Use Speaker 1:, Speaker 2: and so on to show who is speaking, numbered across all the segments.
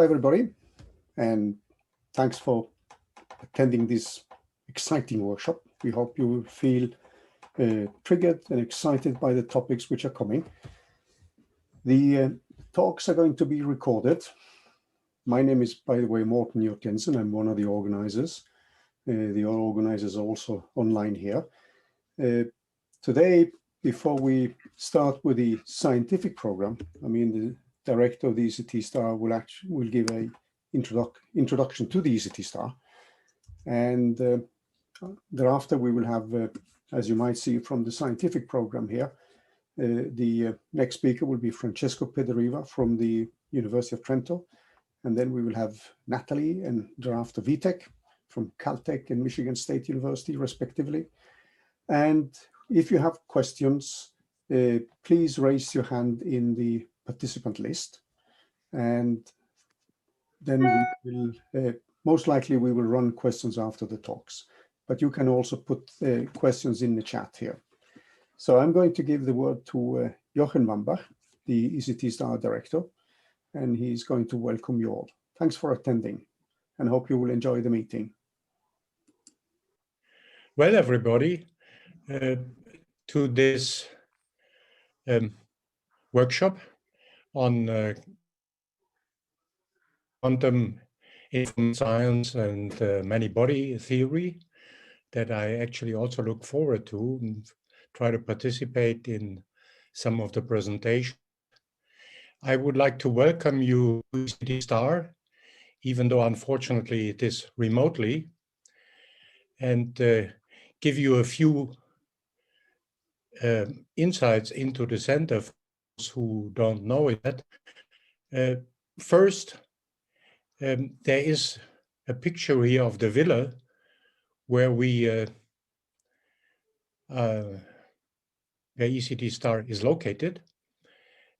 Speaker 1: everybody, and thanks for attending this exciting workshop. We hope you will feel triggered and excited by the topics which are coming. The talks are going to be recorded. My name is, by the way, Morten Jørgensen. I'm one of the organizers. The organizers are also online here. Today, before we start with the scientific program, the director of the Ecd Star will give a introduction to the Ecd Star, and thereafter we will have, as you might see from the scientific program here, the next speaker will be Francesco Pedriva from the University of Trenton, and then we will have Natalie and thereafter Vitek from Caltech and Michigan State University, respectively. And if you have questions, please raise your hand in the participant list, and then we will most likely we will run questions after the talks, but you can also put questions in the chat here. So I'm going to give the word to Jochen Wambach, the Ecd Star director, and he's going to welcome you all. Thanks for attending, and hope you will enjoy the meeting.
Speaker 2: Well, everybody, to this workshop on quantum science and many-body theory that I actually also look forward to and try to participate in some of the presentations. I would like to welcome you to Ecd Star, even though unfortunately it is remotely, and give you a few insights into the center for those who don't know it. First, there is a picture here of the villa where where Ecd Star is located.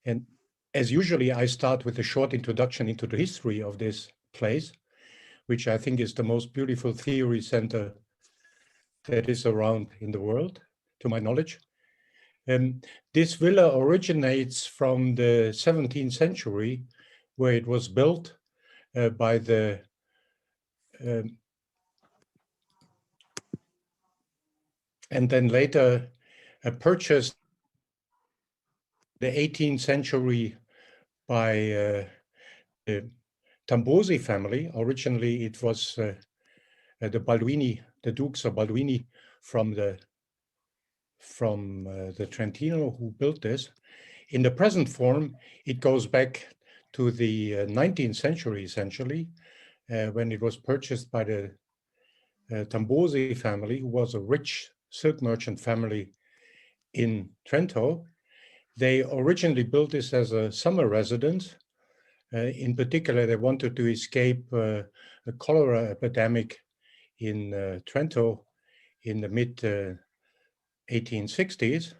Speaker 2: And as usually, I start with a short introduction into the history of this place, which I think is the most beautiful theory center that is around in the world, to my knowledge. This villa originates from the 17th century, where it was built by the and then later purchased the 18th century by the Tambosi family. Originally, it was the Balduini, the Dukes of Balduini from the Trentino who built this. In the present form, it goes back to the 19th century, essentially, when it was purchased by the Tambosi family, who was a rich silk merchant family in Trento. They originally built this as a summer residence. In particular, they wanted to escape a cholera epidemic in Trento in the mid-1860s.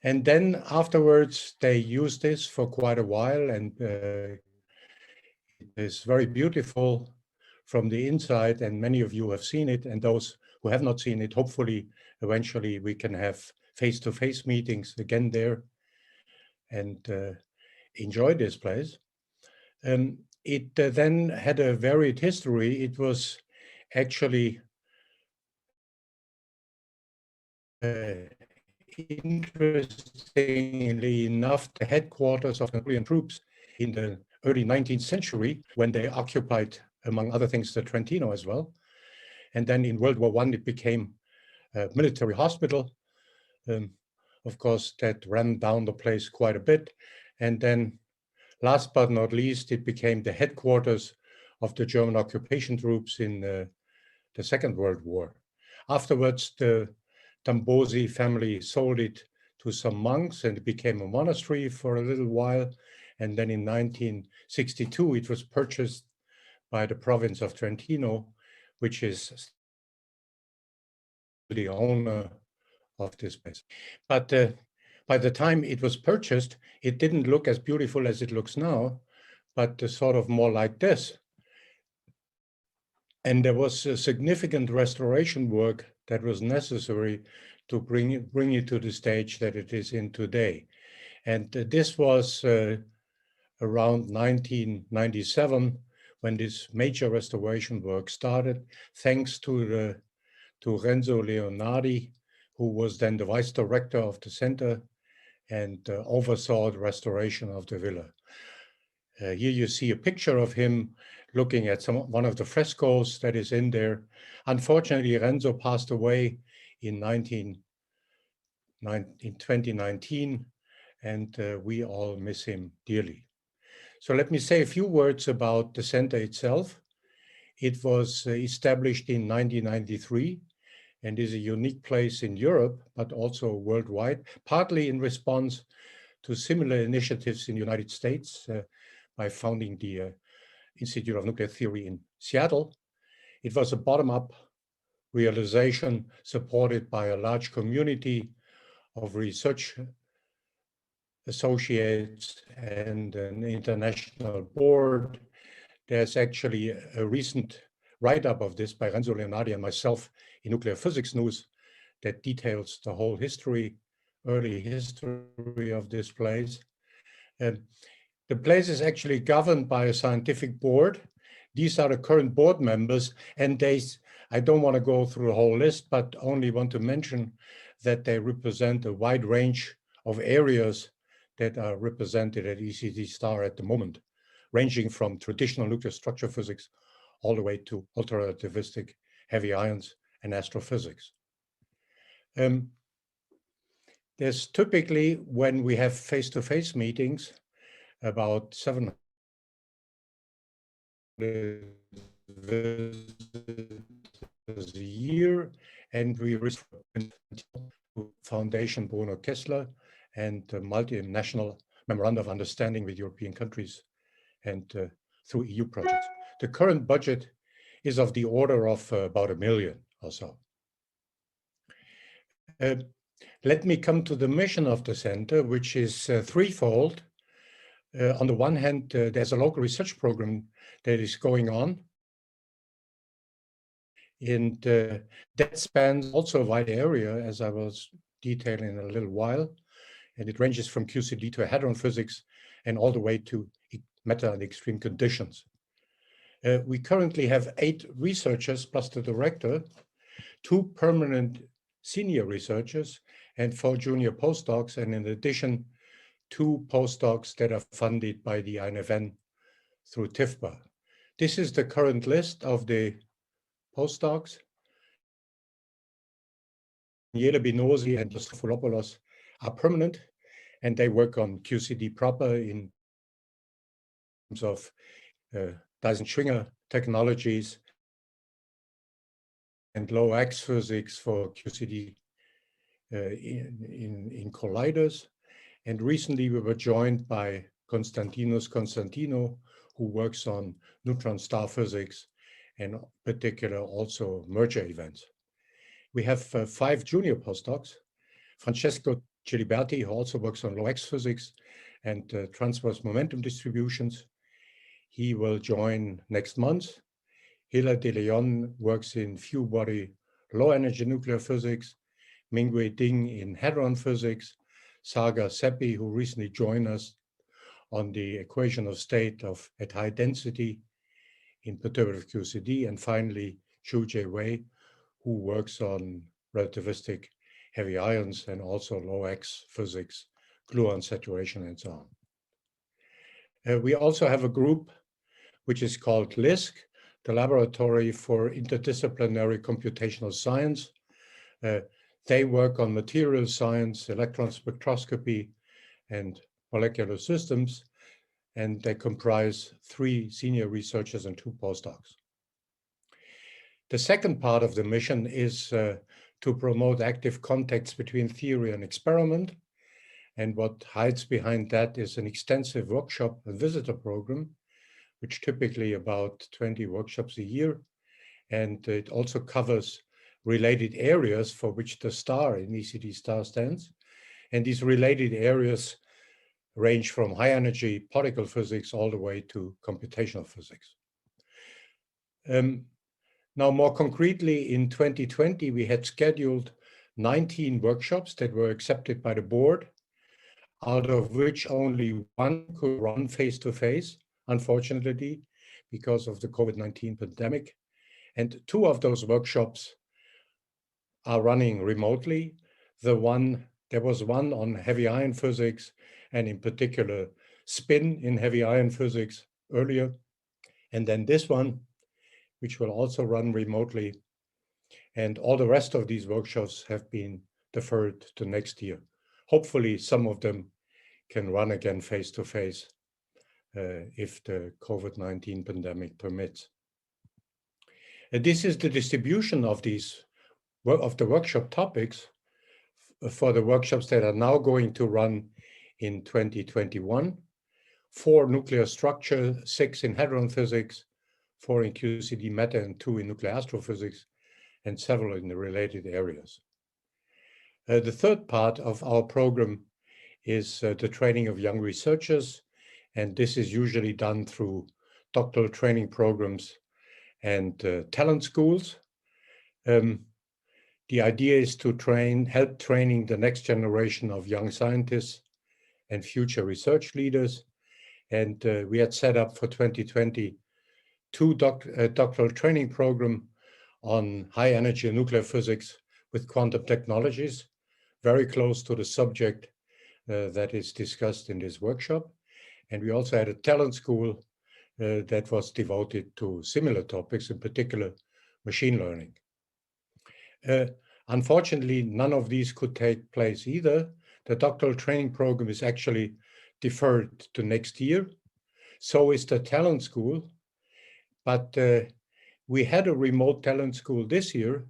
Speaker 2: And then afterwards, they used this for quite a while, and it is very beautiful from the inside, and many of you have seen it, and those who have not seen it, hopefully, eventually we can have face-to-face meetings again there and enjoy this place. It then had a varied history. It was actually interestingly enough, the headquarters of Napoleon troops in the early 19th century, when they occupied, among other things, the Trentino as well. And then in World War I, it became a military hospital. Of course, that ran down the place quite a bit. And then last but not least, it became the headquarters of the German occupation troops in the Second World War. Afterwards, the Tambosi family sold it to some monks, and it became a monastery for a little while. And then in 1962, it was purchased by the province of Trentino, which is the owner of this place. But by the time it was purchased, it didn't look as beautiful as it looks now, but sort of more like this. And there was a significant restoration work that was necessary to bring it to the stage that it is in today. And this was a around 1997, when this major restoration work started, thanks to Renzo Leonardi, who was then the vice director of the center and oversaw the restoration of the villa. Here you see a picture of him looking at one of the frescoes that is in there. Unfortunately, Renzo passed away in 2019, and we all miss him dearly. So let me say a few words about the center itself. It was established in 1993 and is a unique place in Europe, but also worldwide, partly in response to similar initiatives in the United States by founding the Institute of Nuclear Theory in Seattle. It was a bottom-up realization supported by a large community of research associates and an international board. There's actually a recent write-up of this by Renzo Leonardi and myself in Nuclear Physics News that details the whole history, early history of this place. The place is actually governed by a scientific board. These are the current board members, and I don't want to go through the whole list, but only want to mention that they represent a wide range of areas that are represented at Ecd Star at the moment, ranging from traditional nuclear structure physics all the way to ultra-relativistic heavy ions and astrophysics. There's typically, when we have face-to-face meetings, about 700 visitors a year, and we respond to Foundation Bruno Kessler and multinational memoranda of understanding with European countries and through EU projects. The current budget is of the order of about $1 million or so. Let me come to the mission of the center, which is threefold. On the one hand, there's a local research program that is going on, and that spans also a wide area, as I will detail in a little while, and it ranges from QCD to hadron physics and all the way to matter and extreme conditions. We currently have 8 researchers plus the director, 2 permanent senior researchers, and 4 junior postdocs, and in addition, 2 postdocs that are funded by the INFN through TIFBA. This is the current list of the postdocs. Daniele Binosi and Christofoulopoulos are permanent, and they work on QCD proper in terms of Dyson-Schwinger technologies and low X physics for QCD in colliders. And recently we were joined by Konstantinos Konstantino, who works on neutron star physics and in particular also merger events. We have 5 junior postdocs. Francesco Ciliberti, who also works on low X physics and transverse momentum distributions. He will join next month. Hila De Leon works in few body low energy nuclear physics. Mingwei Ding in hadron physics. Sagar Seppi, who recently joined us on the equation of state at high density in perturbative QCD. And finally, Xu Wei, who works on relativistic heavy ions and also low X physics, gluon saturation, and so on. We also have a group which is called LISC, the Laboratory for Interdisciplinary Computational Science. They work on material science, electron spectroscopy, and molecular systems, and they comprise 3 senior researchers and 2 postdocs. The second part of the mission is to promote active contacts between theory and experiment. And what hides behind that is an extensive workshop and visitor program, which typically about 20 workshops a year. And it also covers related areas for which the star in Ecd Star stands. And these related areas range from high energy particle physics all the way to computational physics. Now, more concretely, in 2020, we had scheduled 19 workshops that were accepted by the board. out of which only one could run face-to-face, unfortunately, because of the COVID-19 pandemic. And two of those workshops are running remotely. There was one on heavy ion physics, and in particular, spin in heavy ion physics earlier. And then this one, which will also run remotely. And all the rest of these workshops have been deferred to next year. Hopefully, some of them can run again face-to-face if the COVID-19 pandemic permits. This is the distribution of the workshop topics for the workshops that are now going to run in 2021. 4 nuclear structure, 6 in hadron physics, 4 in QCD matter, and 2 in nuclear astrophysics, and several in the related areas. The third part of our program is the training of young researchers, and this is usually done through doctoral training programs and talent schools. The idea is to help training the next generation of young scientists and future research leaders. And we had set up for 2020 2 doctoral training program on high energy nuclear physics with quantum technologies, very close to the subject that is discussed in this workshop. And we also had a talent school that was devoted to similar topics, in particular machine learning. Unfortunately, none of these could take place either. The doctoral training program is actually deferred to next year. So is the talent school. But we had a remote talent school this year,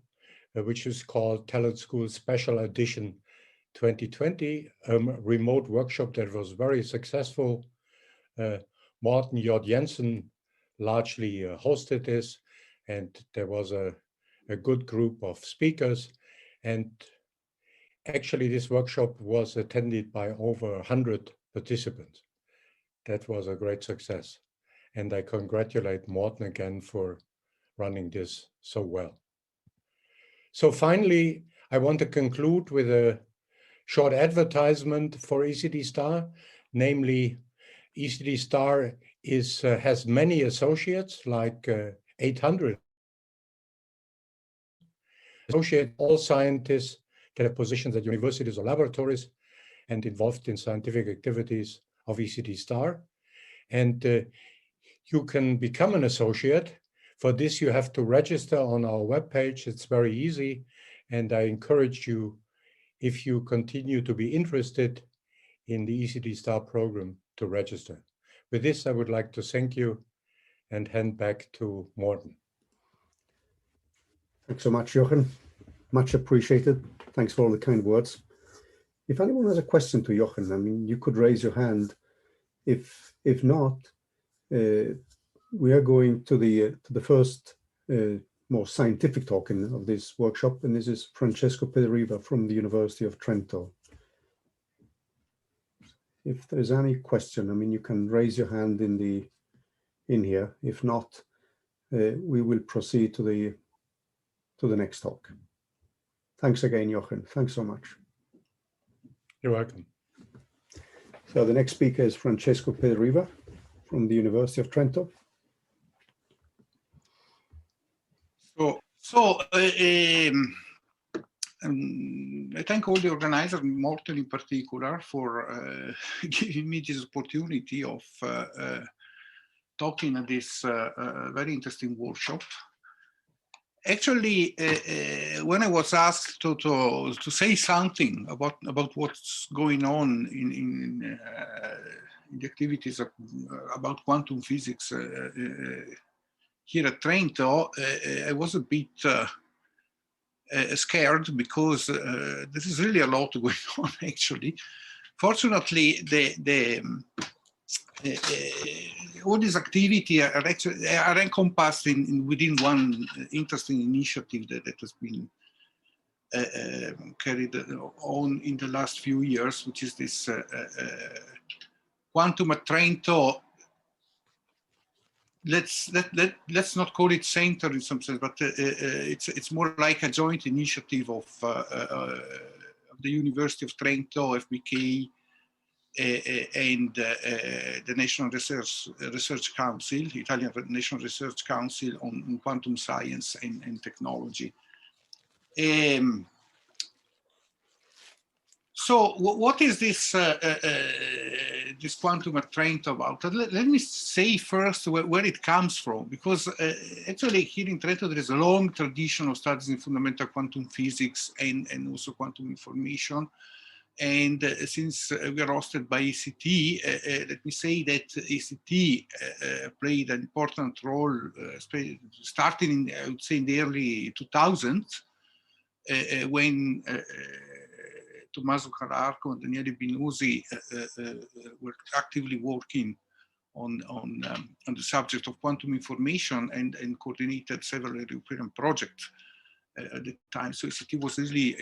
Speaker 2: which is called Talent School Special Edition 2020, a remote workshop that was very successful. Morten J. Jensen largely hosted this, and there was a good group of speakers. And actually, this workshop was attended by over 100 participants. That was a great success. And I congratulate Morten again for running this so well. So finally, I want to conclude with a short advertisement for Ecd Star, namely Ecd Star has many associates, like 800 associate, all scientists that have positions at universities or laboratories and involved in scientific activities of Ecd Star. And you can become an associate. For this, you have to register on our webpage. It's very easy. And I encourage you, if you continue to be interested in the Ecd Star program, to register. With this, I would like to thank you and hand back to Morten.
Speaker 1: Thanks so much, Jochen. Much appreciated. Thanks for all the kind words. If anyone has a question to Jochen, I mean, you could raise your hand. If not, we are going to the first more scientific talk of this workshop, and this is Francesco Pedriva from the University of Trenton. If there's any question, I mean, you can raise your hand in here. If not, we will proceed to the next talk. Thanks again, Jochen. Thanks so much.
Speaker 2: You're welcome.
Speaker 1: So the next speaker is Francesco Pedriva from the University of Trenton.
Speaker 3: I thank all the organizers, Morten in particular, for giving me this opportunity of talking at this very interesting workshop. Actually, when I was asked to say something about what's going on in the activities about quantum physics here at Trento, I was a bit scared, because there is really a lot going on, actually. Fortunately, all these activities are encompassed within one interesting initiative that has been carried on in the last few years, which is this Quantum at Trento. Let's not call it center in some sense, but it's more like a joint initiative of the University of Trento, FBK, and the National Research Council, Italian National Research Council on quantum science and technology. So what is this this quantum at Trento about? Let me say first where it comes from, because actually here in Trento there is a long tradition of studies in fundamental quantum physics and also quantum information. And since we are hosted by ECT, let me say that ECT played an important role, starting in, I would say, in the early 2000s, when Tommaso Cararco and Daniele Binuzzi were actively working on the subject of quantum information and coordinated several European projects at the time. So ECT was really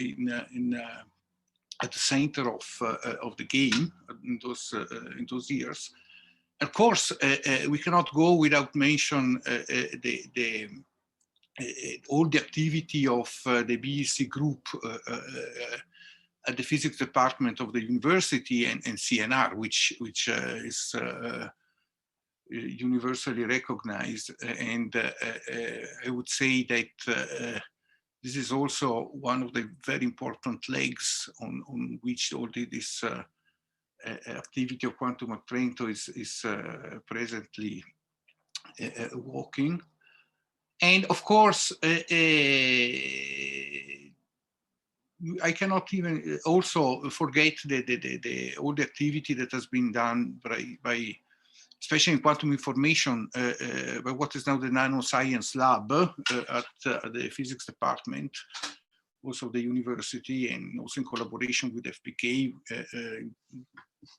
Speaker 3: at the center of the game in those years. Of course, we cannot go without mention all the activity of the BEC group at the physics department of the university and CNR, which is universally recognized. And I would say that this is also one of the very important legs on which all this activity of quantum at Trento is presently working. And of course, I cannot even also forget all the activity that has been done by especially in quantum information, by what is now the Nanoscience Lab at the physics department, also the university, and also in collaboration with FPK,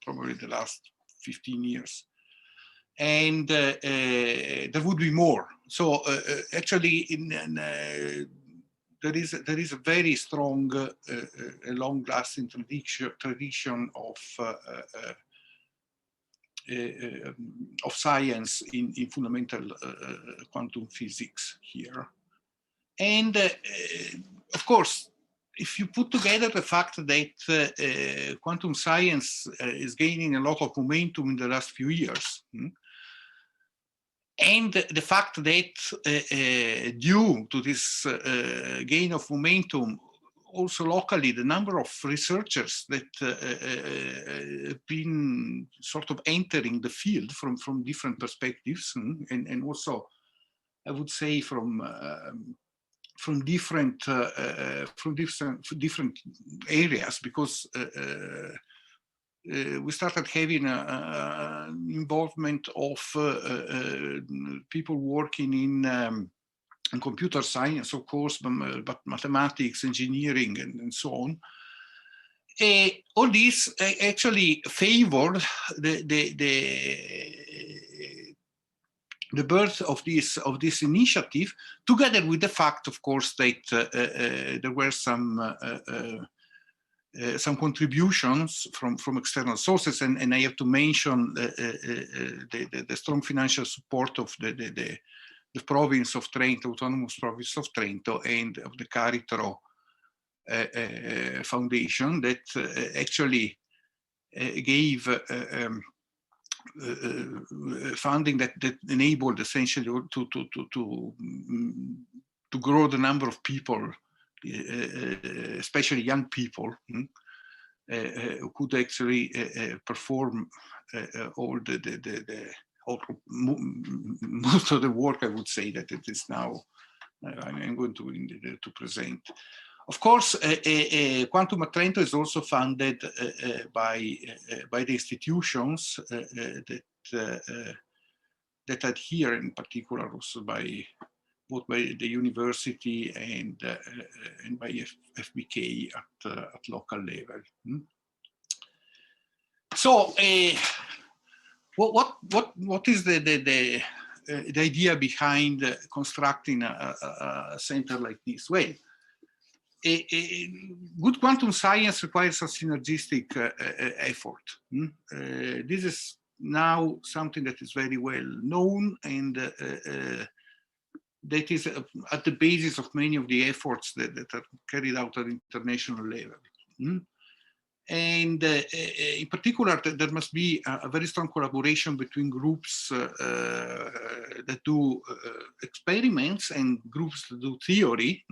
Speaker 3: probably the last 15 years. And there would be more. So actually, there is a very strong, long-lasting tradition of science in fundamental quantum physics here. And of course, if you put together the fact that quantum science is gaining a lot of momentum in the last few years, and the fact that due to this gain of momentum, also locally, the number of researchers that have been sort of entering the field from different perspectives, and also, I would say, from different areas, because we started having involvement of people working in computer science, of course, but mathematics, engineering, and so on. All this actually favored the birth of this initiative, together with the fact, of course, that there were some contributions from external sources, and I have to mention the strong financial support of the province of Trento, autonomous province of Trento, and of the Caritro Foundation, that actually gave funding that enabled essentially to grow the number of people, especially young people, who could actually perform all most of the work, I would say, that it is now I'm going to present. Of course, Quantum at Trento is also funded by the institutions that adhere, in particular, also both by the university and by FBK at local level. So, what is the idea behind constructing a center like this? Well, good quantum science requires a synergistic effort. This is now something that is very well known, and that is at the basis of many of the efforts that are carried out at international level. And in particular, there must be a very strong collaboration between groups that do experiments and groups that do theory,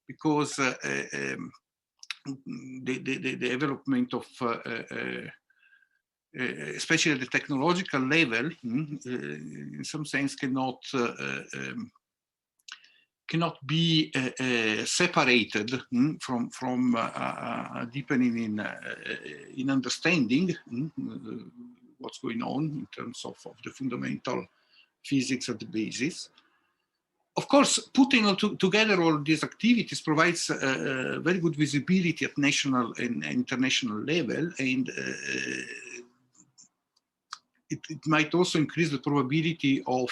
Speaker 3: because the development of especially at the technological level, in some sense cannot be separated from deepening in understanding what's going on in terms of the fundamental physics at the basis. Of course, putting together all these activities provides very good visibility at national and international level, and it might also increase the probability of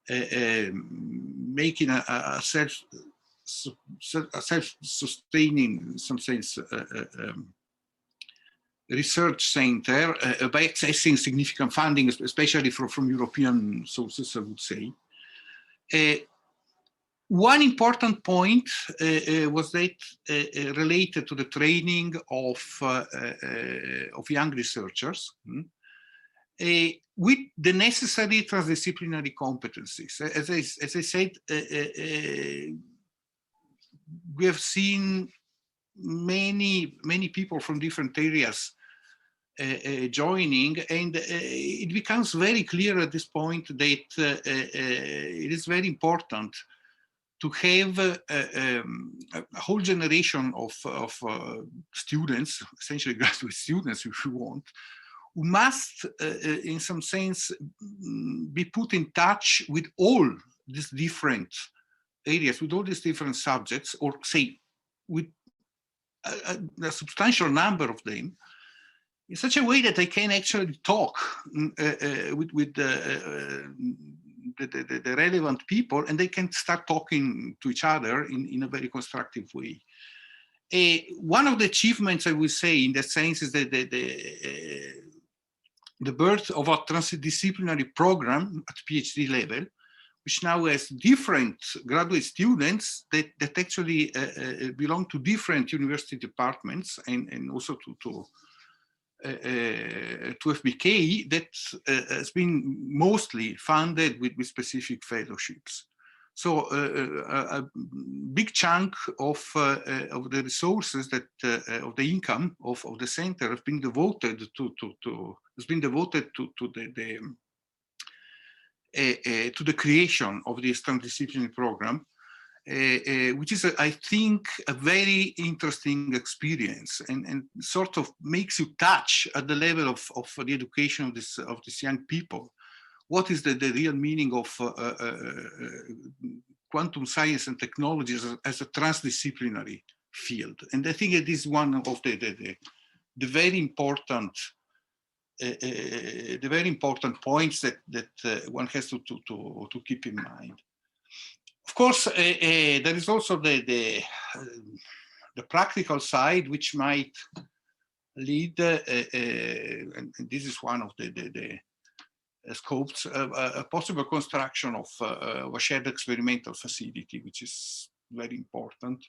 Speaker 3: making a self-sustaining, in some sense, research center by accessing significant funding, especially from European sources, I would say. One important point was that related to the training of young researchers. With the necessary transdisciplinary competencies. As I said, we have seen many people from different areas joining, and it becomes very clear at this point that it is very important to have a whole generation of students, essentially graduate students if you want, who must, in some sense, be put in touch with all these different areas, with all these different subjects, or say, with a substantial number of them, in such a way that they can actually talk with the relevant people, and they can start talking to each other in a very constructive way. One of the achievements, I would say, in that sense, is that the birth of a transdisciplinary program at PhD level, which now has different graduate students that actually belong to different university departments, and also to FBK, that has been mostly funded with specific fellowships. So a big chunk of the resources that of the income of the center has been devoted to the creation of this transdisciplinary program, which is, I think, a very interesting experience, and sort of makes you touch at the level of the education of these young people. What is the real meaning of quantum science and technology as a transdisciplinary field? And I think it is one of the very important points that one has to keep in mind. Of course, there is also the practical side, which might lead, and this is one of the scopes, a possible construction of a shared experimental facility, which is very important.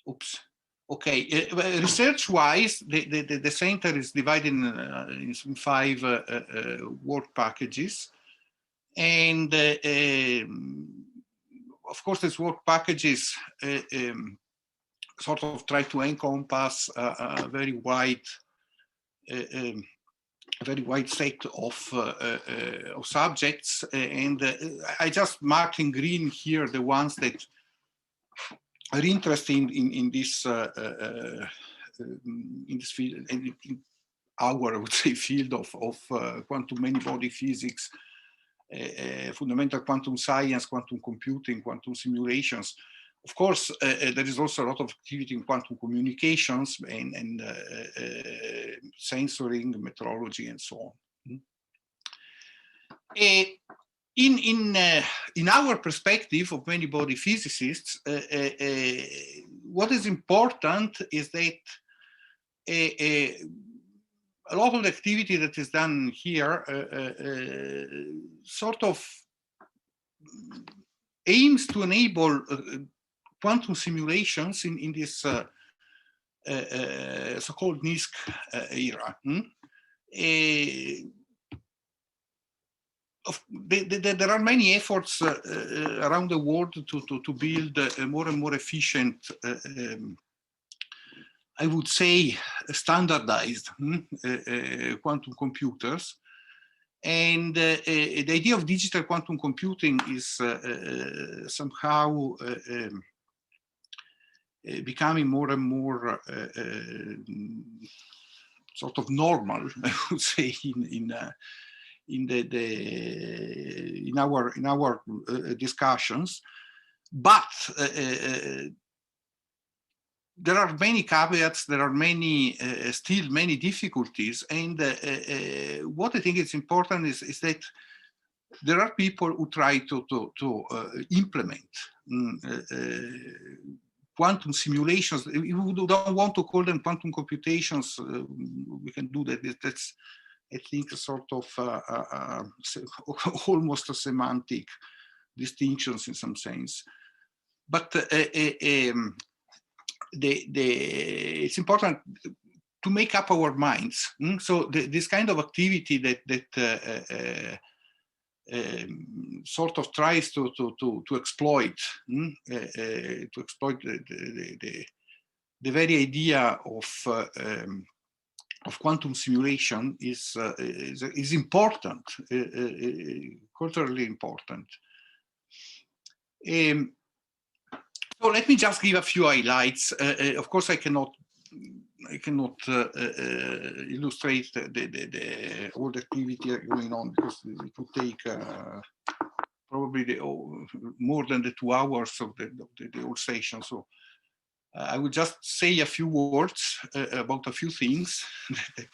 Speaker 3: Oops. Okay, research-wise, the center is divided in 5 work packages. And of course, these work packages sort of try to encompass a very wide set of subjects, and I just marked in green here the ones that are interesting in this field, in our, I would say, field of quantum many-body physics, fundamental quantum science, quantum computing, quantum simulations. Of course, there is also a lot of activity in quantum communications and sensoring, metrology, and so on. In our perspective of many-body physicists, what is important is that a lot of the activity that is done here sort of aims to enable quantum simulations in this so-called NISQ era. There are many efforts around the world to build a more and more efficient, I would say, standardized quantum computers. And the idea of digital quantum computing is somehow becoming more and more sort of normal, I would say, in our discussions. But there are many caveats, there are many, still many difficulties. And what I think is important is that there are people who try to implement quantum simulations. If we don't want to call them quantum computations, we can do that. That's, I think, a sort of almost a semantic distinctions in some sense. But it's important to make up our minds. So this kind of activity that sort of tries to exploit the very idea of quantum simulation is important, culturally important. So let me just give a few highlights. Of course, I cannot illustrate all the activity going on, because it would take probably more than the 2 hours of the whole session. So I will just say a few words about a few things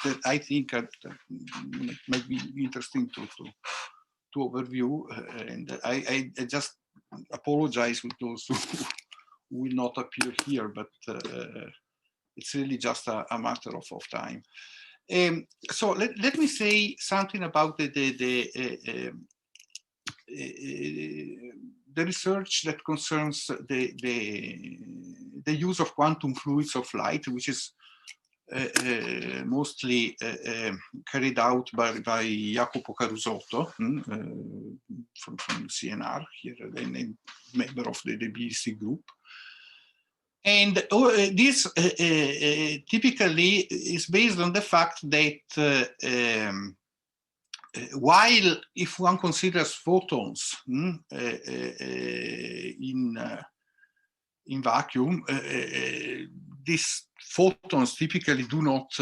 Speaker 3: that I think might be interesting to overview. And I just apologize with those who will not appear here, but it's really just a matter of time. So let me say something about the research that concerns the use of quantum fluids of light, which is mostly carried out by Jacopo Carusotto from CNR, here, a member of the BEC group. And this typically is based on the fact that while if one considers photons in vacuum, these photons typically do not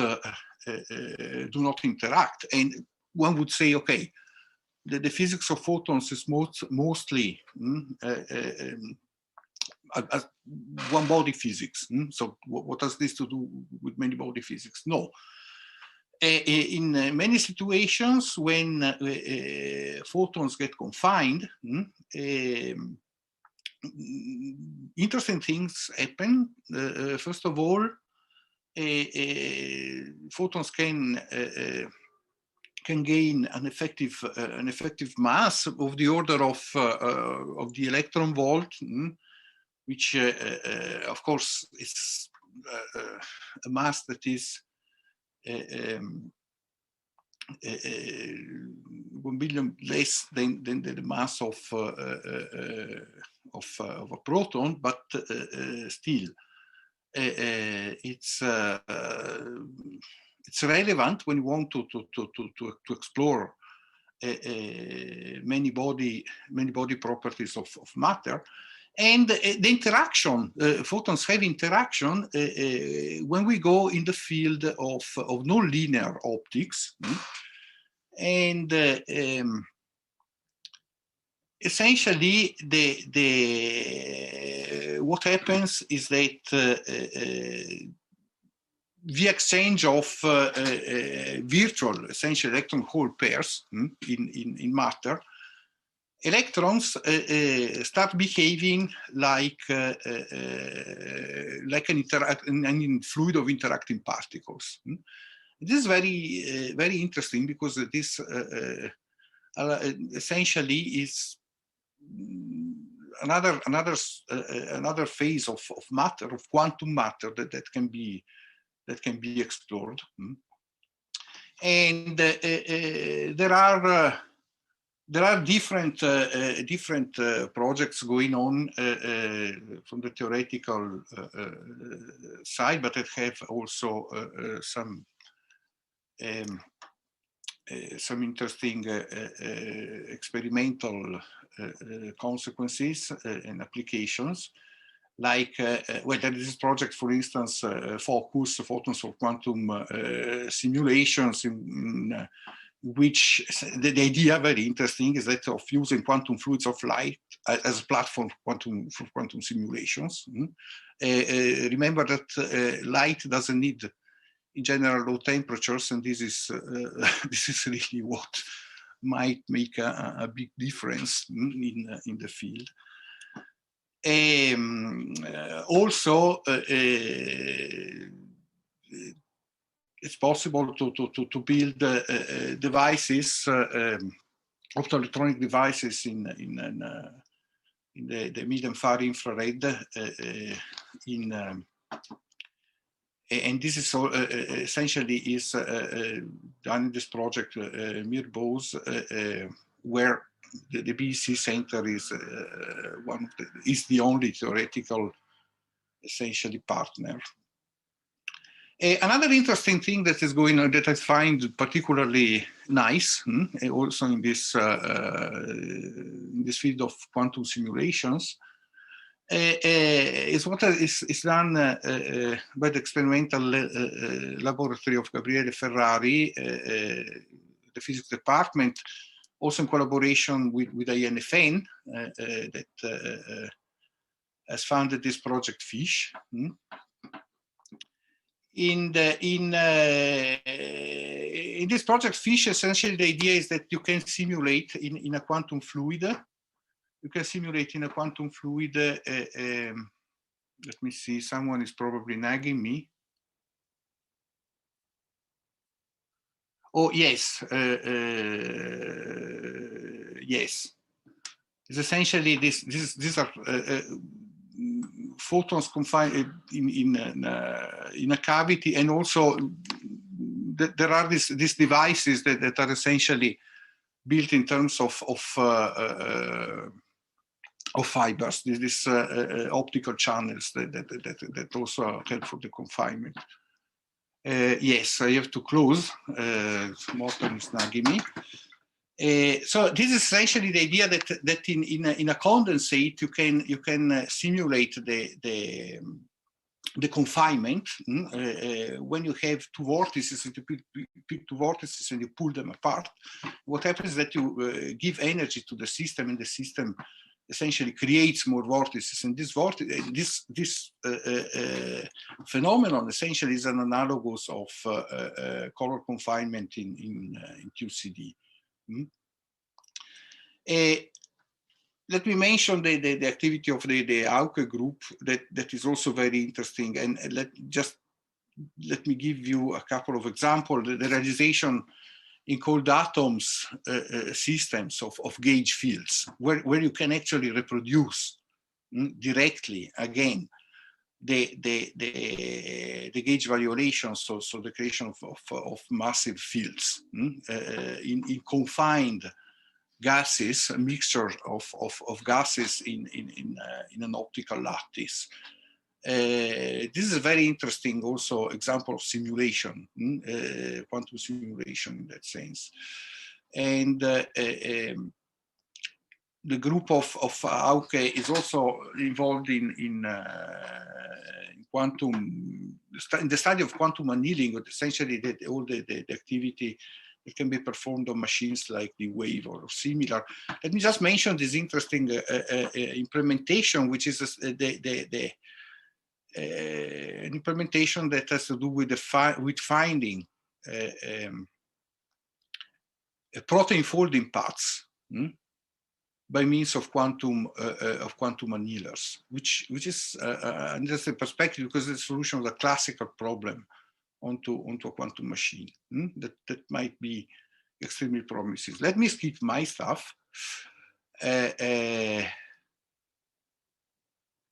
Speaker 3: interact. And one would say, okay, the physics of photons is mostly one-body physics. So what has this to do with many-body physics? No. In many situations, when photons get confined, interesting things happen. First of all, photons can gain an effective mass of the order of the electron volt, which of course is a mass that is 1 billion less than the mass of a proton, but still it's relevant when you want to explore many body properties of matter. And the interaction, photons have interaction when we go in the field of nonlinear optics. And essentially, what happens is that the exchange of virtual, essentially electron-hole pairs in matter, electrons start behaving like an fluid of interacting particles. This is very interesting, because this essentially is another phase of matter, of quantum matter that can be explored. And there are different projects going on from the theoretical side, but that have also some interesting experimental consequences and applications. Like, well, there is this project, for instance, Focus, Photons of Quantum Simulations, in which the idea, very interesting, is that of using quantum fluids of light as a platform for quantum simulations. Remember that light doesn't need, in general, low temperatures, and this is really what might make a big difference in the field. Also, it's possible to build devices, optoelectronic devices in the mid and far infrared. And this is essentially is done in this project Mirbo's, where the BEC Center is the only theoretical, essentially, partner. Another interesting thing that is going on, that I find particularly nice, also in this field of quantum simulations, is what is done by the experimental laboratory of Gabriele Ferrari, the physics department, also in collaboration with INFN, that has founded this project FISH. In this project FISH, essentially the idea is that you can simulate in a quantum fluid. You can simulate in a quantum fluid. Let me see. Someone is probably nagging me. Oh yes, yes. It's essentially these are photons confined in a cavity, and also there are these devices that are essentially built in terms of fibers. These optical channels that also are helpful for the confinement. Yes, I have to close. Morten is nagging me. So this is essentially the idea that in a condensate you can simulate the confinement when you have two vortices. If you pick two vortices and you pull them apart, what happens is that you give energy to the system, and the system essentially creates more vortices. And this phenomenon essentially is an analogous of color confinement in QCD. Let me mention the activity of the Auke group that is also very interesting, and let me give you a couple of examples. The realization in cold atoms systems of gauge fields, where you can actually reproduce directly again the gauge variations, so the creation of massive fields in confined gases, a mixture of gases in an optical lattice. This is a very interesting also example of simulation, quantum simulation in that sense. And the group of Auke is also involved in the study of quantum annealing, essentially all the activity that can be performed on machines like the wave or similar. Let me just mention this interesting implementation, which is an implementation that has to do with finding protein folding paths by means of quantum annealers, which is an interesting perspective, because it's a solution of the classical problem onto a quantum machine that might be extremely promising. Let me skip my stuff.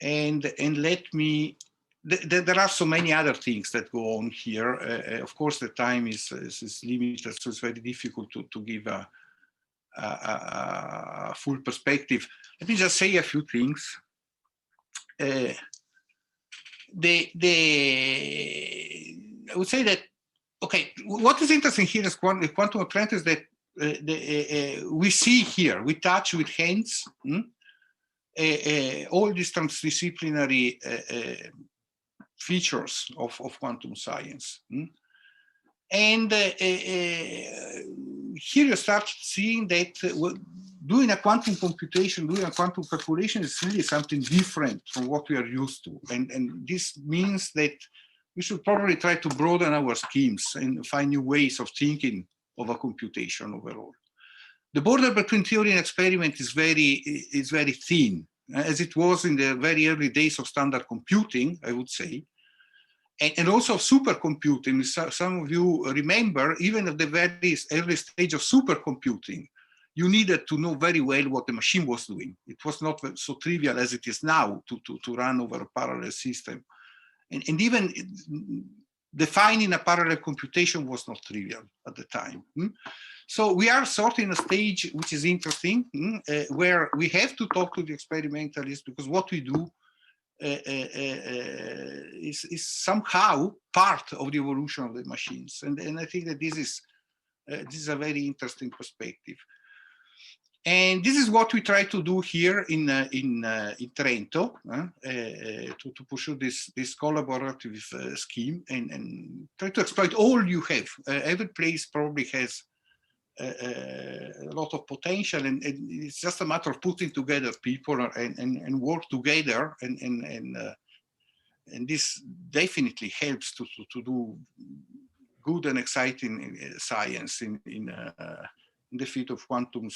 Speaker 3: And let me, there are so many other things that go on here. Of course, the time is limited, so it's very difficult to give a full perspective. Let me just say a few things. I would say that, okay, what is interesting here is quantum trend is that we see here, we touch with hands all these transdisciplinary features of quantum science. And here you start seeing that doing a quantum computation, doing a quantum calculation is really something different from what we are used to. And this means that we should probably try to broaden our schemes and find new ways of thinking of a computation overall. The border between theory and experiment is very thin, as it was in the very early days of standard computing, I would say. And also supercomputing. Some of you remember, even at the very early stage of supercomputing, you needed to know very well what the machine was doing. It was not so trivial as it is now to run over a parallel system. And even defining a parallel computation was not trivial at the time. So we are sort of in a stage which is interesting, where we have to talk to the experimentalists, because what we do is somehow part of the evolution of the machines, and I think that this is a very interesting perspective, and this is what we try to do here in Trento, to pursue this collaborative scheme and try to exploit all you have. Every place probably has a lot of potential, and it's just a matter of putting together people and work together, and this definitely helps to do good and exciting science in the field of quantum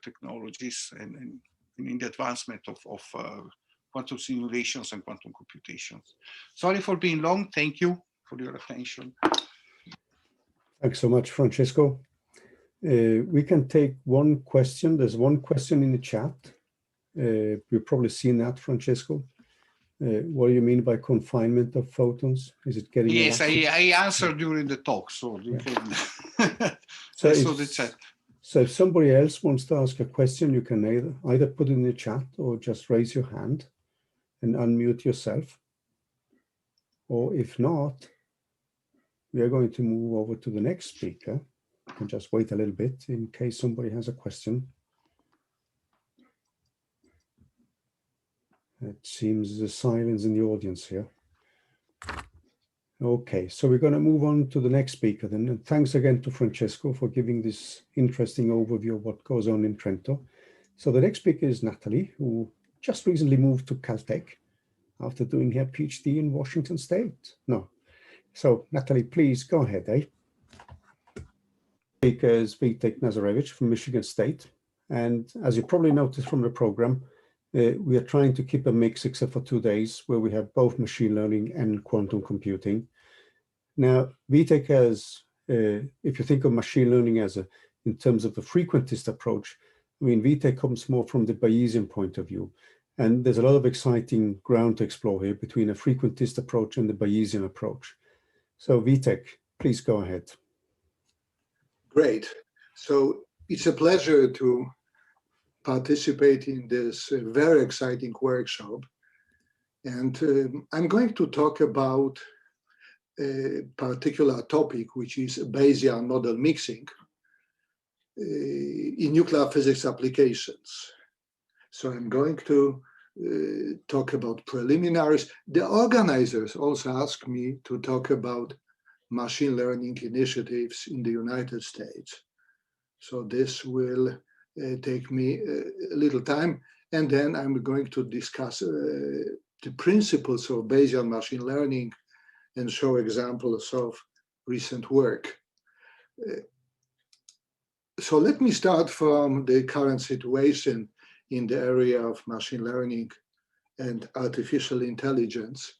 Speaker 3: technologies and in the advancement of quantum simulations and quantum computations. Sorry for being long. Thank you for your attention.
Speaker 1: Thanks so much, Francesco. We can take one question. There's one question in the chat. You've probably seen that, Francesco. What do you mean by confinement of photons? Is it getting?
Speaker 3: Yes, I answered during the talk, so you can.
Speaker 1: So if somebody else wants to ask a question, you can either put it in the chat or just raise your hand and unmute yourself. Or if not, we are going to move over to the next speaker. You can just wait a little bit in case somebody has a question. It seems there's silence in the audience here. Okay, so we're going to move on to the next speaker then. And thanks again to Francesco for giving this interesting overview of what goes on in Trento. So the next speaker is Natalie, who just recently moved to Caltech after doing her PhD in Washington State. No. So Natalie, please go ahead, Speaker is Vitek Nazarevich from Michigan State. And as you probably noticed from the program, we are trying to keep a mix except for 2 days where we have both machine learning and quantum computing. Now, Vitek has, if you think of machine learning as in terms of the frequentist approach, I mean, Vitek comes more from the Bayesian point of view. And there's a lot of exciting ground to explore here between a frequentist approach and the Bayesian approach. So Vitek, please go ahead.
Speaker 4: Great. So it's a pleasure to participate in this very exciting workshop. And I'm going to talk about a particular topic, which is Bayesian model mixing in nuclear physics applications. So I'm going to talk about preliminaries. The organizers also asked me to talk about machine learning initiatives in the United States. So this will take me a little time, and then I'm going to discuss the principles of Bayesian machine learning and show examples of recent work. So let me start from the current situation in the area of machine learning and artificial intelligence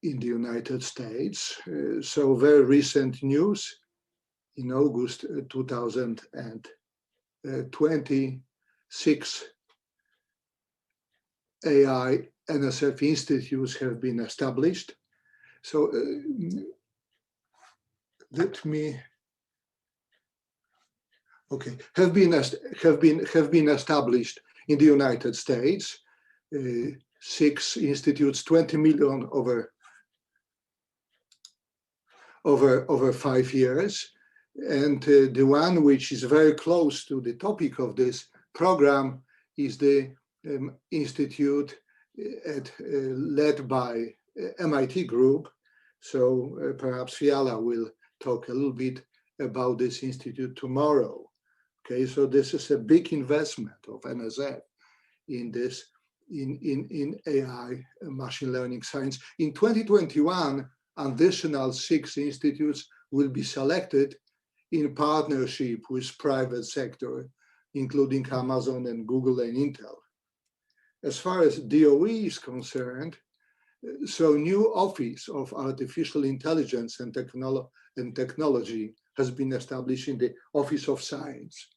Speaker 4: in the United States. So very recent news in August 2026, AI NSF institutes have been established. So let me, okay, have been established in the United States. 6 institutes, 20 million over 5 years. And the one which is very close to the topic of this program is the institute led by MIT group. So perhaps Fiala will talk a little bit about this institute tomorrow. Okay, so this is a big investment of NSF in this, in AI, machine learning science. In 2021, additional 6 institutes will be selected in partnership with private sector, including Amazon and Google and Intel. As far as DOE is concerned, so new Office of Artificial Intelligence and Technology has been established in the Office of Science.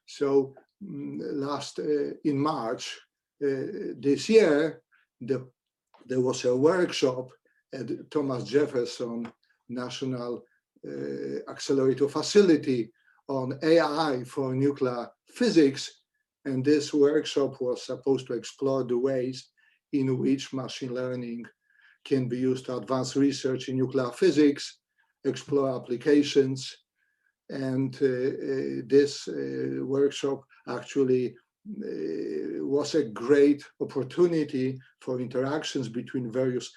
Speaker 4: So in March this year, there was a workshop at Thomas Jefferson National Accelerator Facility on AI for nuclear physics. And this workshop was supposed to explore the ways in which machine learning can be used to advance research in nuclear physics, explore applications. And this workshop actually was a great opportunity for interactions between various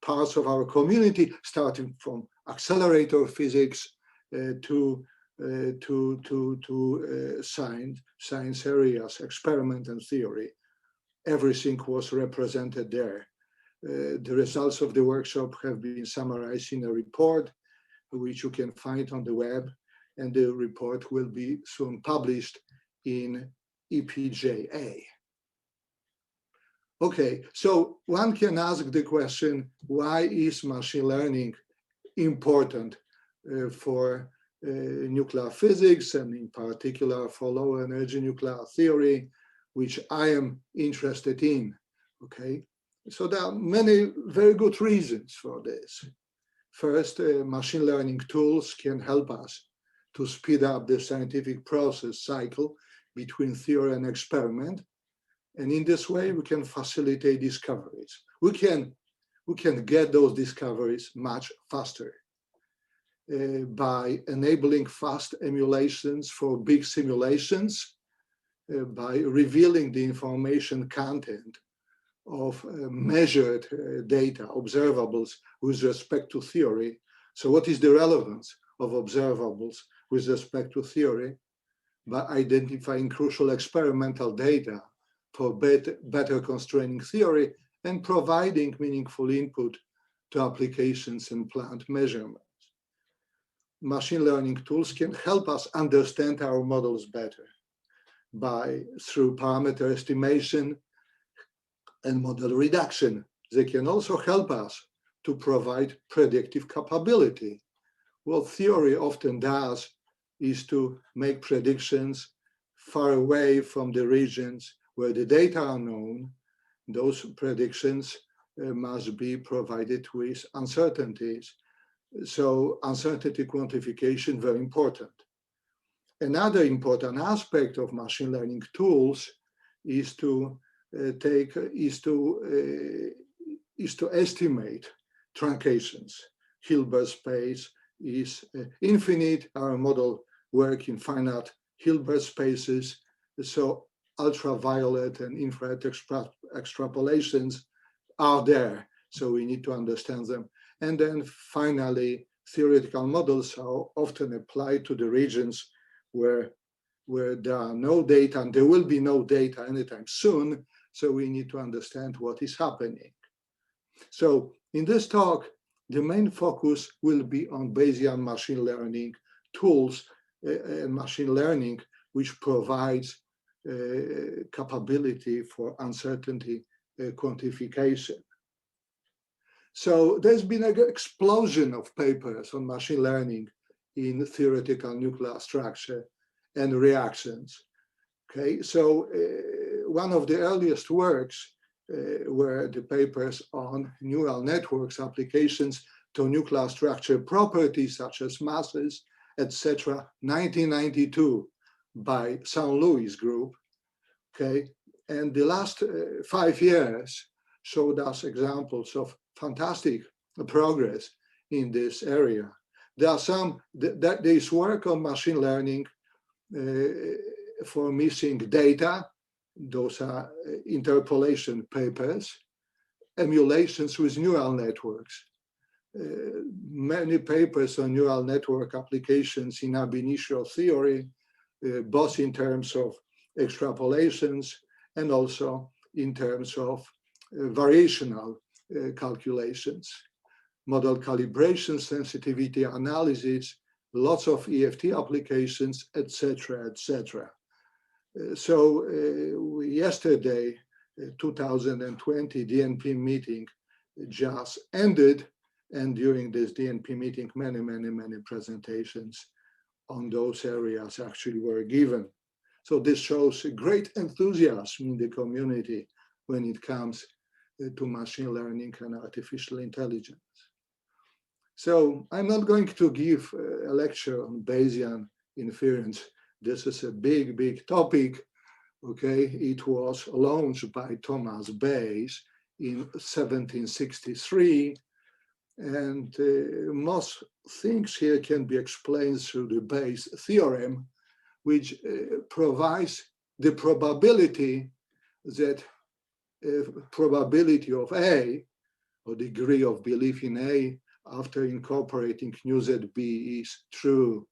Speaker 4: parts of our community, starting from accelerator physics to science areas, experiment and theory. Everything was represented there. The results of the workshop have been summarized in a report, which you can find on the web, and the report will be soon published in EPJA. Okay, so one can ask the question, why is machine learning important for nuclear physics, and in particular for low energy nuclear theory, which I am interested in, okay? So there are many very good reasons for this. First, machine learning tools can help us to speed up the scientific process cycle between theory and experiment. And in this way, we can facilitate discoveries. We can get those discoveries much faster by enabling fast emulations for big simulations, by revealing the information content of measured data, observables with respect to theory. So what is the relevance of observables with respect to theory? By identifying crucial experimental data for better constraining theory and providing meaningful input to applications and planned measurements. Machine learning tools can help us understand our models better through parameter estimation and model reduction. They can also help us to provide predictive capability. What theory often does is to make predictions far away from the regions where the data are known. Those predictions must be provided with uncertainties. So uncertainty quantification, very important. Another important aspect of machine learning tools is to estimate truncations. Hilbert space is infinite. Our model works in finite Hilbert spaces. So ultraviolet and infrared extrapolations are there. So we need to understand them. And then finally, theoretical models are often applied to the regions where there are no data, and there will be no data anytime soon. So we need to understand what is happening. So in this talk, the main focus will be on Bayesian machine learning tools and machine learning, which provides capability for uncertainty quantification. So there's been an explosion of papers on machine learning in theoretical nuclear structure and reactions. Okay, so one of the earliest works were the papers on neural networks applications to nuclear structure properties such as masses, etc., 1992 by St. Louis group. Okay, and the last 5 years showed us examples of fantastic progress in this area. There are some, there is work on machine learning for missing data. Those are interpolation papers, emulations with neural networks. Many papers on neural network applications in ab initio theory, both in terms of extrapolations and also in terms of variational calculations, model calibration, sensitivity analysis, lots of EFT applications, etc., etc. So yesterday, 2020 DNP meeting just ended, and during this DNP meeting, many presentations on those areas actually were given. So this shows a great enthusiasm in the community when it comes to machine learning and artificial intelligence. So I'm not going to give a lecture on Bayesian inference. This is a big topic. Okay, it was launched by Thomas Bayes in 1763. And most things here can be explained through the Bayes theorem, which provides the probability that probability of A, or degree of belief in A, after incorporating nu ZB is true.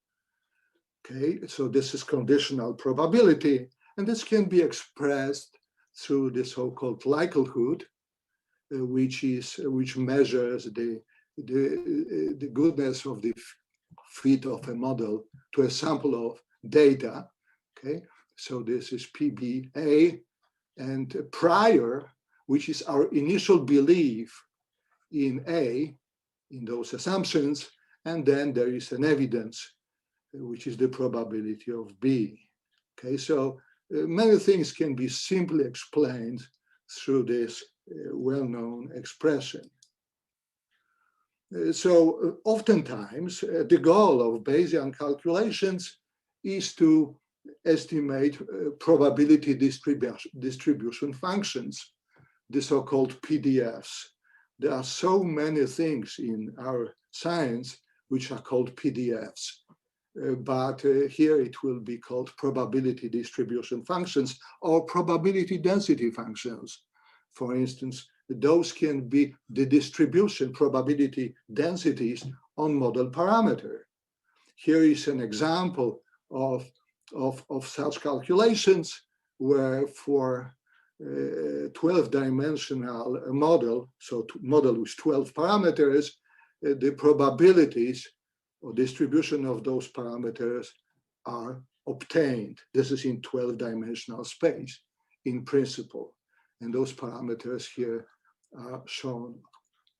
Speaker 4: Okay, so this is conditional probability, and this can be expressed through the so-called likelihood, which measures the goodness of the fit of a model to a sample of data. Okay, so this is PBA, and prior, which is our initial belief in A, in those assumptions, and then there is an evidence, which is the probability of B. Okay, so many things can be simply explained through this well-known expression. So oftentimes, the goal of Bayesian calculations is to estimate probability distribution functions, the so-called PDFs. There are so many things in our science which are called PDFs, but here it will be called probability distribution functions or probability density functions. For instance, those can be the distribution probability densities on model parameter. Here is an example of such calculations where for 12-dimensional model, so model with 12 parameters, the probabilities or distribution of those parameters are obtained. This is in 12-dimensional space in principle. And those parameters here are shown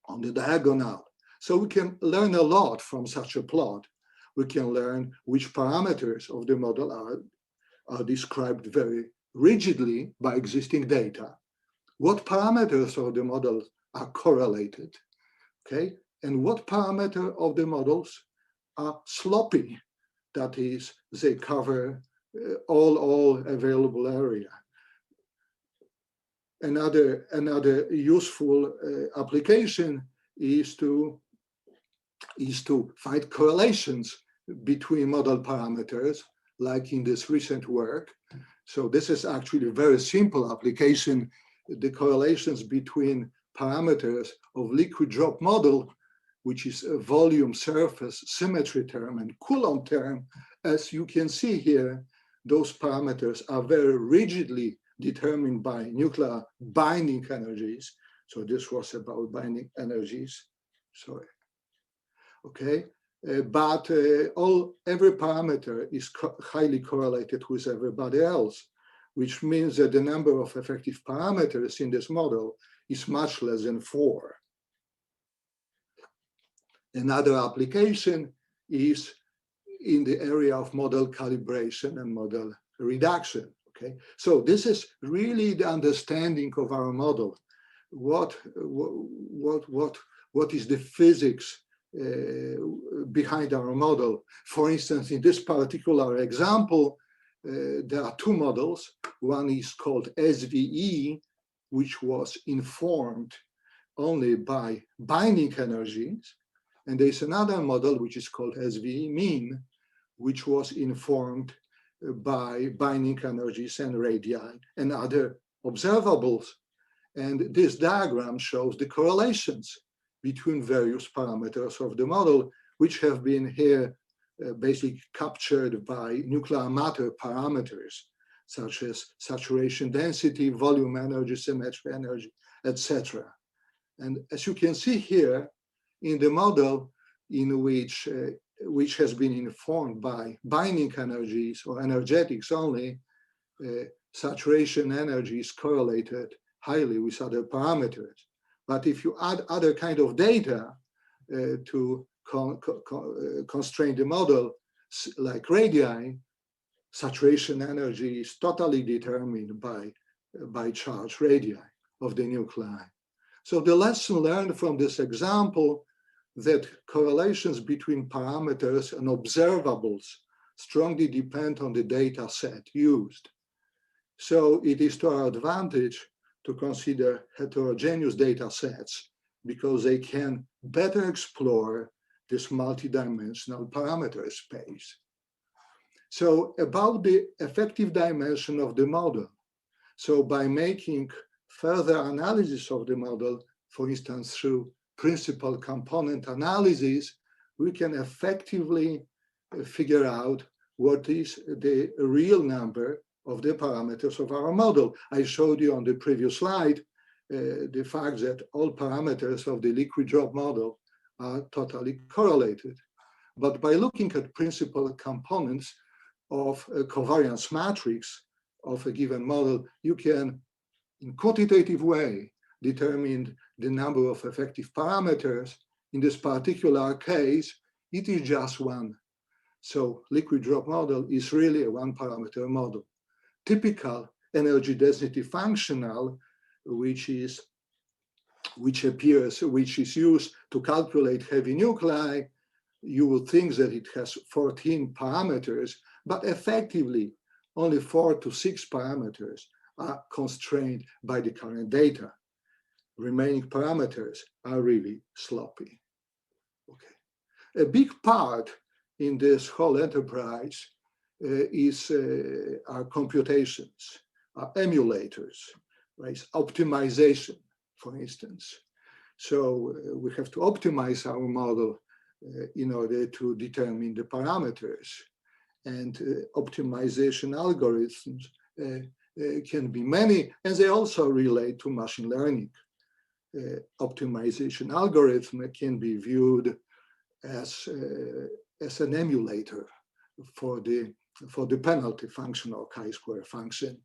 Speaker 4: on the diagonal. So we can learn a lot from such a plot. We can learn which parameters of the model are described very rigidly by existing data, what parameters of the model are correlated, okay, and what parameter of the models are sloppy, that is, they cover all available area. Another useful application is to find correlations between model parameters, like in this recent work. So this is actually a very simple application. The correlations between parameters of liquid drop model, which is a volume, surface, symmetry term, and Coulomb term. As you can see here, those parameters are very rigidly determined by nuclear binding energies. So this was about binding energies, sorry. Okay, but every parameter is highly correlated with everybody else, which means that the number of effective parameters in this model is much less than 4. Another application is in the area of model calibration and model reduction. Okay, so this is really the understanding of our model. What is the physics behind our model? For instance, in this particular example, there are two models. One is called SVE, which was informed only by binding energies. And there's another model which is called SVE mean, which was informed by binding energies and radii and other observables. And this diagram shows the correlations between various parameters of the model, which have been here basically captured by nuclear matter parameters, such as saturation density, volume energy, symmetry energy, etc. And as you can see here, in the model in which has been informed by binding energies or energetics only, saturation energy is correlated highly with other parameters. But if you add other kind of data to constrain the model, like radii, saturation energy is totally determined by charge radii of the nuclei. So the lesson learned from this example that correlations between parameters and observables strongly depend on the data set used. So it is to our advantage to consider heterogeneous data sets because they can better explore this multidimensional parameter space. So about the effective dimension of the model. So by making further analysis of the model, for instance, through principal component analysis, we can effectively figure out what is the real number of the parameters of our model. I showed you on the previous slide the fact that all parameters of the liquid drop model are totally correlated. But by looking at principal components of a covariance matrix of a given model, you can, in quantitative way, determine the number of effective parameters. In this particular case, it is just one. So liquid drop model is really a one parameter model. Typical energy density functional, which is used to calculate heavy nuclei, you would think that it has 14 parameters, but effectively only 4 to 6 parameters are constrained by the current data. Remaining parameters are really sloppy. Okay. A big part in this whole enterprise are computations, are emulators, right? Optimization, for instance. So we have to optimize our model in order to determine the parameters. And optimization algorithms can be many, and they also relate to machine learning. Optimization algorithm can be viewed as an emulator for the penalty function or chi-square function.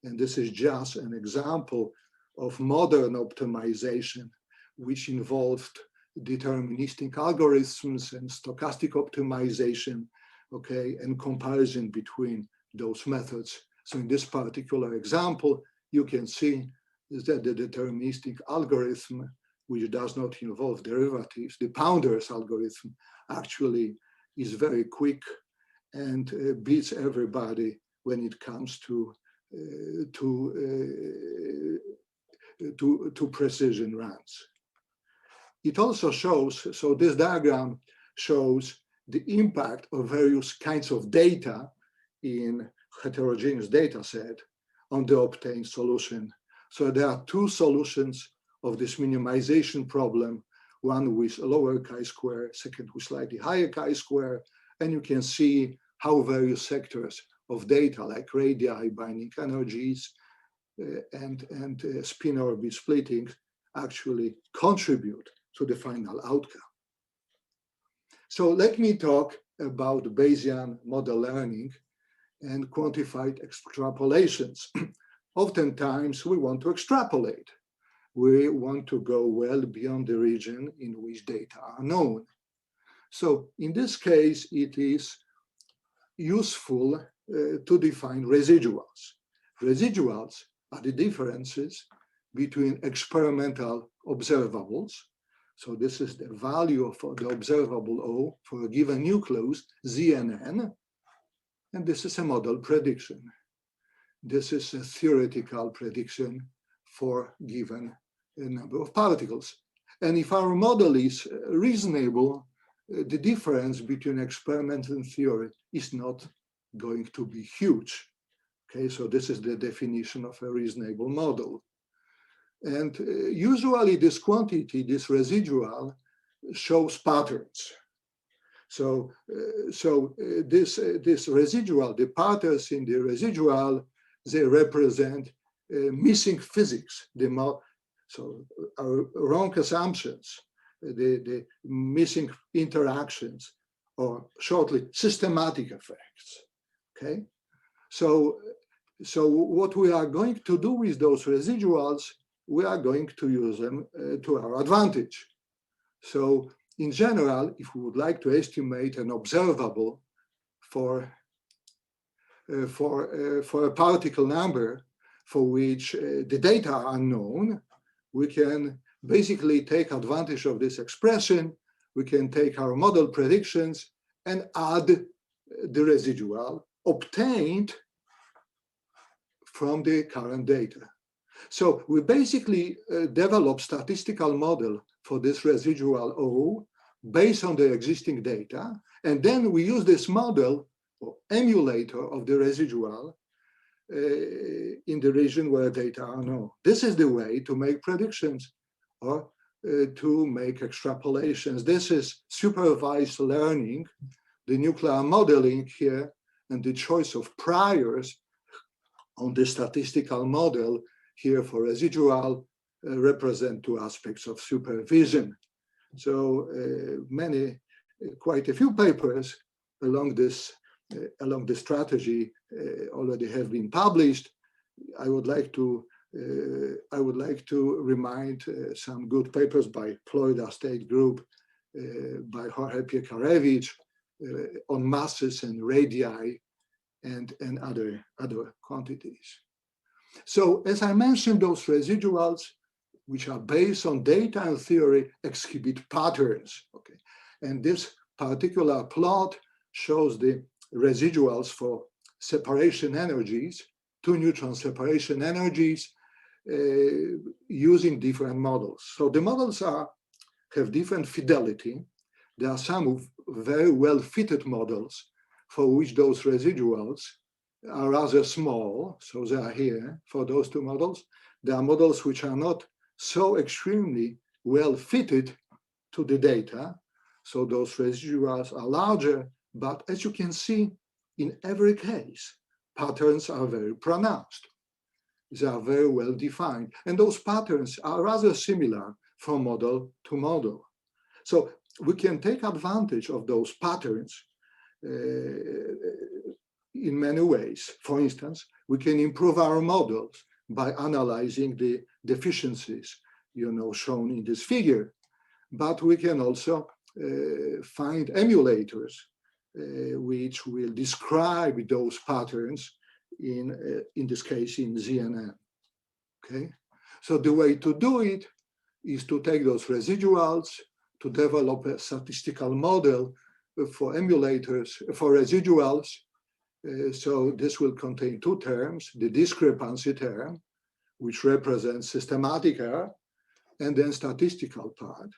Speaker 4: And this is just an example of modern optimization, which involved deterministic algorithms and stochastic optimization, okay, and comparison between those methods. So in this particular example, you can see that the deterministic algorithm, which does not involve derivatives, the Pounder's algorithm, actually is very quick and beats everybody when it comes to precision runs. It also shows, so this diagram shows the impact of various kinds of data in heterogeneous data set on the obtained solution. So there are two solutions of this minimization problem, one with a lower chi-square, second with slightly higher chi-square, and you can see how various sectors of data like radii, binding energies, and spin orbit splitting actually contribute to the final outcome. So let me talk about Bayesian model learning and quantified extrapolations. Oftentimes we want to extrapolate. We want to go well beyond the region in which data are known. So in this case, it is useful to define residuals. Residuals are the differences between experimental observables. So this is the value of the observable O for a given nucleus, Z and N. And this is a model prediction. This is a theoretical prediction for given a number of particles. And if our model is reasonable, the difference between experiment and theory is not going to be huge. Okay, so this is the definition of a reasonable model. And usually this quantity, this residual, shows patterns. So, this residual, the patterns in the residual, they represent missing physics. So our wrong assumptions, the missing interactions, or shortly, systematic effects. Okay, so what we are going to do with those residuals, we are going to use them to our advantage. So in general, if we would like to estimate an observable for a particle number for which the data are unknown, we can basically take advantage of this expression. We can take our model predictions and add the residual obtained from the current data. So we basically develop statistical model for this residual O based on the existing data. And then we use this model or emulator of the residual in the region where data are known. This is the way to make predictions or to make extrapolations. This is supervised learning, the nuclear modeling here, and the choice of priors on the statistical model here for residual represent two aspects of supervision. So quite a few papers along this strategy already have been published. I would like to remind some good papers by Florida State Group, by Jorge Piekarewicz on masses and radii and other quantities. So as I mentioned, those residuals, which are based on data and theory, exhibit patterns. Okay, and this particular plot shows the residuals for separation energies, two neutron separation energies, using different models. So the models have different fidelity. There are some very well fitted models for which those residuals are rather small. So they are here for those two models. There are models which are not so extremely well fitted to the data. So those residuals are larger, but as you can see, in every case, patterns are very pronounced. They are very well defined. And those patterns are rather similar from model to model. So we can take advantage of those patterns in many ways. For instance, we can improve our models by analyzing the deficiencies, shown in this figure. But we can also find emulators which will describe those patterns in this case in ZNN. Okay, so the way to do it is to take those residuals, to develop a statistical model for emulators, for residuals. So this will contain two terms, the discrepancy term, which represents systematic error, and then statistical part,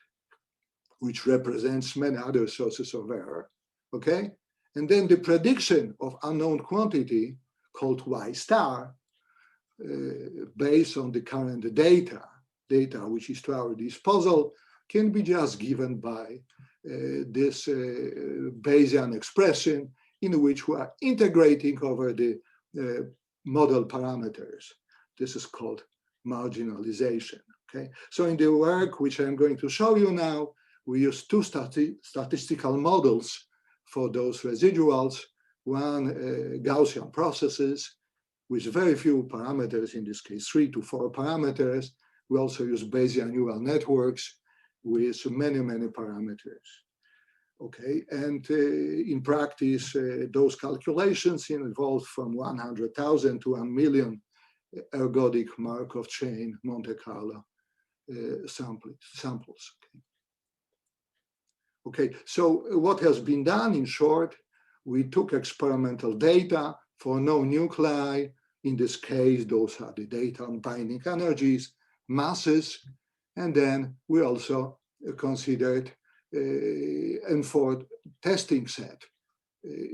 Speaker 4: which represents many other sources of error, okay? And then the prediction of unknown quantity called Y star, based on the current data which is to our disposal, can be just given by this Bayesian expression in which we are integrating over the model parameters. This is called marginalization, okay? So in the work which I'm going to show you now, we use two statistical models for those residuals. One, Gaussian processes with very few parameters, in this case, 3 to 4 parameters. We also use Bayesian neural networks with many, many parameters. Okay, and in practice, those calculations involve from 100,000 to 1 million ergodic Markov chain Monte Carlo samples. Okay, so what has been done in short, we took experimental data for no nuclei. In this case, those are the data on binding energies, masses, and then we also considered and for testing set,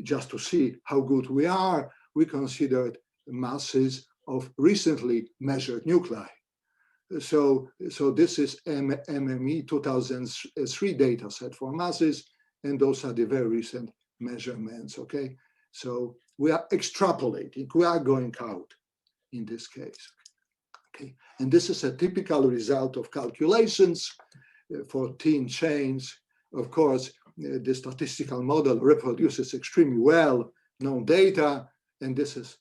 Speaker 4: just to see how good we are, we considered masses of recently measured nuclei. So this is MME 2003 data set for masses, and those are the very recent measurements, okay? So we are extrapolating, we are going out in this case, okay? And this is a typical result of calculations for thin chains. Of course, the statistical model reproduces extremely well known data, and this is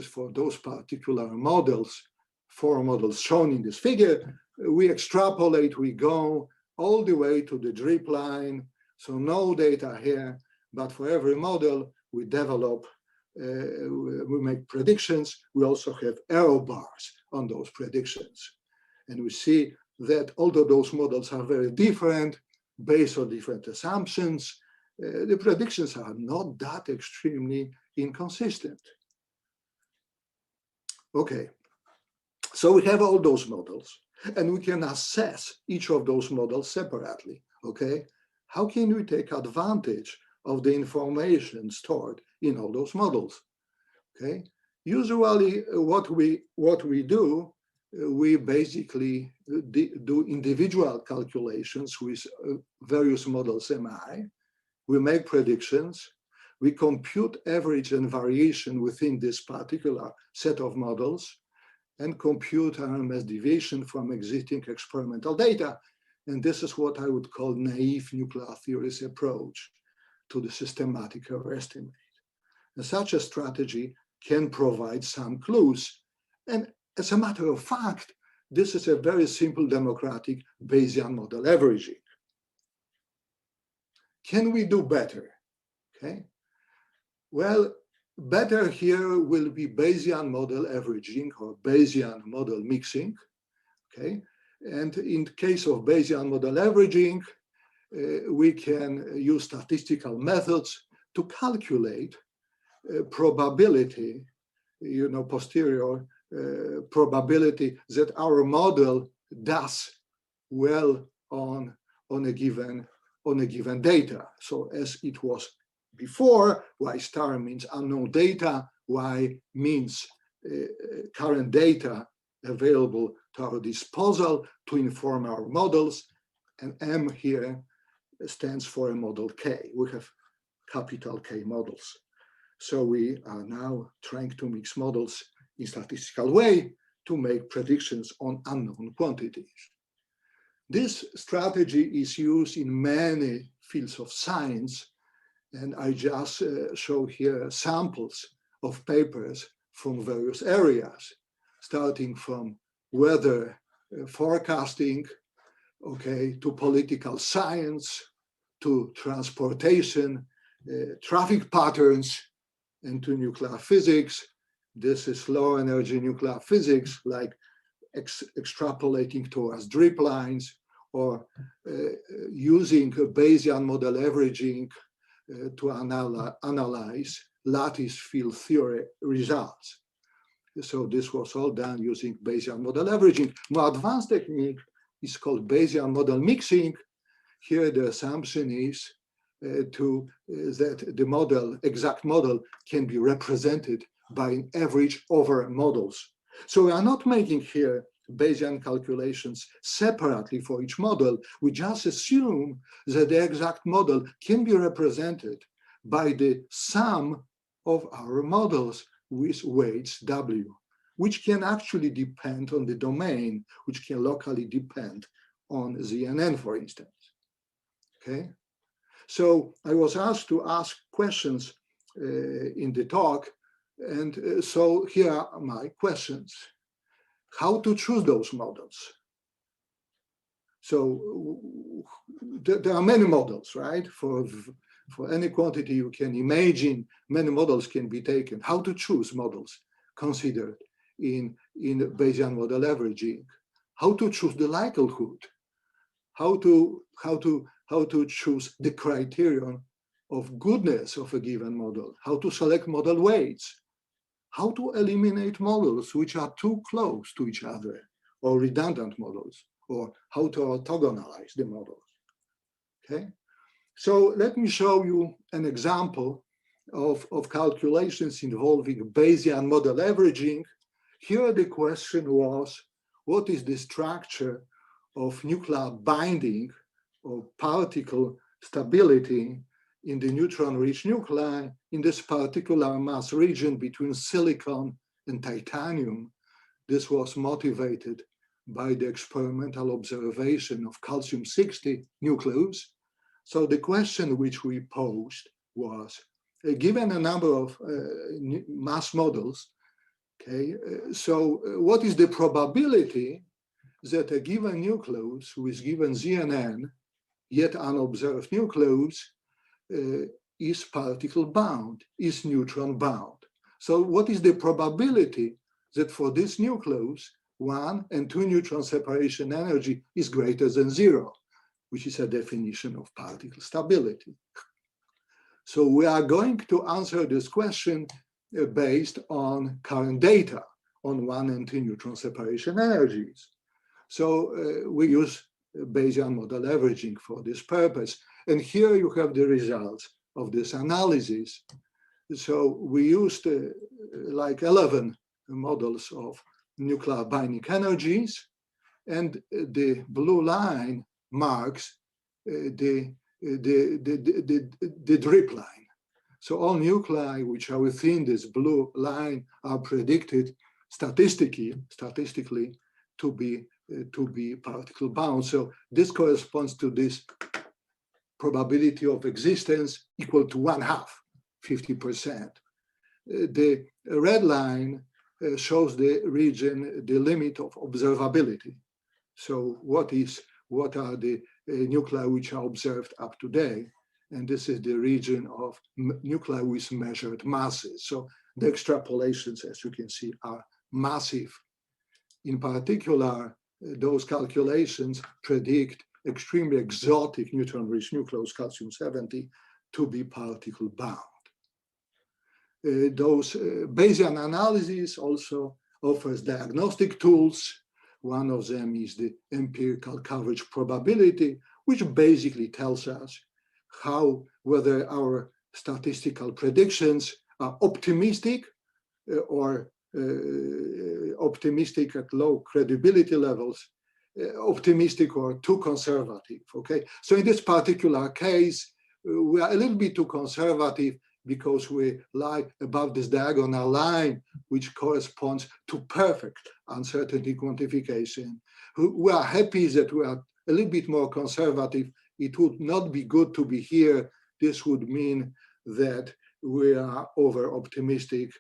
Speaker 4: for those particular models, 4 models shown in this figure. We extrapolate, we go all the way to the drip line, so no data here, but for every model we develop, we make predictions. We also have error bars on those predictions. And we see that although those models are very different, based on different assumptions, the predictions are not that extremely inconsistent. Okay, so we have all those models, and we can assess each of those models separately, okay? How can we take advantage of the information stored in all those models, okay? Usually what we do, we basically do individual calculations with various models MI. We make predictions, we compute average and variation within this particular set of models, and compute RMS deviation from existing experimental data. And this is what I would call naive nuclear theories approach to the systematic error estimate. And such a strategy can provide some clues. And as a matter of fact, this is a very simple democratic Bayesian model averaging. Can we do better? Okay. Well, better here will be Bayesian model averaging or Bayesian model mixing. Okay. And in case of Bayesian model averaging, we can use statistical methods to calculate probability, posterior probability that our model does well on a given data. So as it was before, Y star means unknown data, Y means current data available to our disposal to inform our models, and M here stands for a model K. We have capital K models. So we are now trying to mix models in statistical way to make predictions on unknown quantities. This strategy is used in many fields of science, and I just show here samples of papers from various areas, starting from weather forecasting, okay, to political science, to transportation, traffic patterns, and to nuclear physics. This is low energy nuclear physics, like extrapolating towards drip lines, or using a Bayesian model averaging to analyze lattice field theory results. So this was all done using Bayesian model averaging. More advanced technique is called Bayesian model mixing. Here the assumption is that the model, exact model, can be represented by an average over models. So we are not making here Bayesian calculations separately for each model. We just assume that the exact model can be represented by the sum of our models with weights W, which can actually depend on the domain, which can locally depend on ZNN, for instance. Okay, so I was asked to ask questions in the talk, and so here are my questions. How to choose those models? So there are many models, right? For any quantity you can imagine, many models can be taken. How to choose models considered in in Bayesian model averaging, how to choose the likelihood, how to choose the criterion of goodness of a given model, how to select model weights, how to eliminate models which are too close to each other, or redundant models, or how to orthogonalize the models. Okay, so let me show you an example of calculations involving Bayesian model averaging. Here the question was, what is the structure of nuclear binding or particle stability in the neutron-rich nuclei in this particular mass region between silicon and titanium? This was motivated by the experimental observation of calcium-60 nucleus. So the question which we posed was, given a number of mass models, okay, so what is the probability that a given nucleus with given ZNN, yet unobserved nucleus, is particle bound, is neutron bound? So what is the probability that for this nucleus, 1 and 2 neutron separation energy is greater than 0, which is a definition of particle stability? So we are going to answer this question based on current data on 1 and 2 neutron separation energies. So we use Bayesian model averaging for this purpose. And here you have the results of this analysis. So we used like 11 models of nuclear binding energies, and the blue line marks the drip line. So all nuclei which are within this blue line are predicted statistically to be particle bound. So this corresponds to this probability of existence equal to 1/2, 50%. The red line shows the region, the limit of observability. So what are the nuclei which are observed up to date? And this is the region of nuclei with measured masses. So the extrapolations, as you can see, are massive. In particular, those calculations predict extremely exotic neutron-rich nucleus, calcium-70, to be particle bound. Those Bayesian analysis also offers diagnostic tools. One of them is the empirical coverage probability, which basically tells us whether our statistical predictions are optimistic or optimistic at low credibility levels, optimistic or too conservative. Okay, so in this particular case, we are a little bit too conservative because we lie above this diagonal line, which corresponds to perfect uncertainty quantification. We are happy that we are a little bit more conservative. It would not be good to be here. This would mean that we are over optimistic,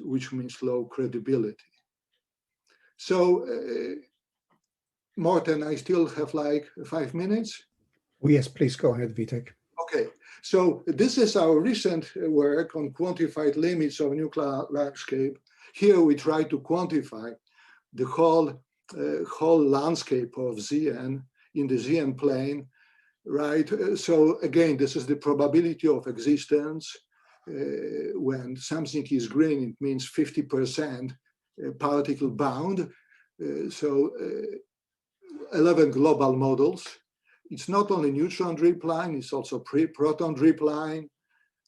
Speaker 4: which means low credibility. So, Morten, I still have like 5 minutes.
Speaker 1: Oh, yes, please go ahead, Vitek.
Speaker 4: Okay, so this is our recent work on quantified limits of nuclear landscape. Here we try to quantify the whole landscape of Zn in the Zn plane, right? So again, this is the probability of existence. When something is green, it means 50% particle bound. So 11 global models. It's not only neutron drip line, it's also proton drip line.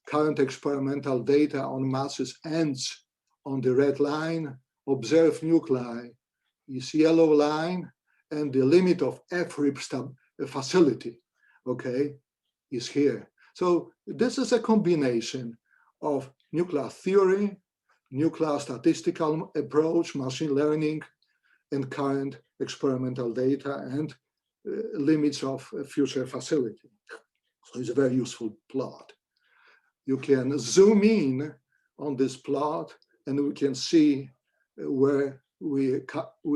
Speaker 4: Current experimental data on masses ends on the red line. Observed nuclei is yellow line, and the limit of FRIP facility, okay, is here. So this is a combination of nuclear theory, nuclear statistical approach, machine learning, and current experimental data and limits of future facility. So it's a very useful plot. You can zoom in on this plot and we can see where we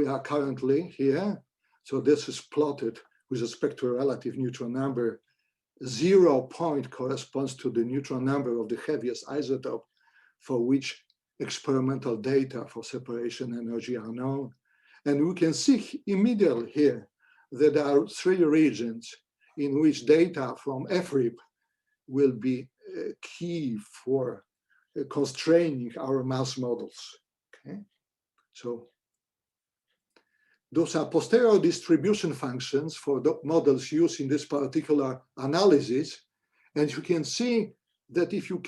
Speaker 4: are currently here. So this is plotted with respect to a relative neutron number. 0 point corresponds to the neutron number of the heaviest isotope for which experimental data for separation energy are known. And we can see immediately here that there are 3 regions in which data from FRIP will be key for constraining our mass models. Okay, so those are posterior distribution functions for the models used in this particular analysis. And you can see that if you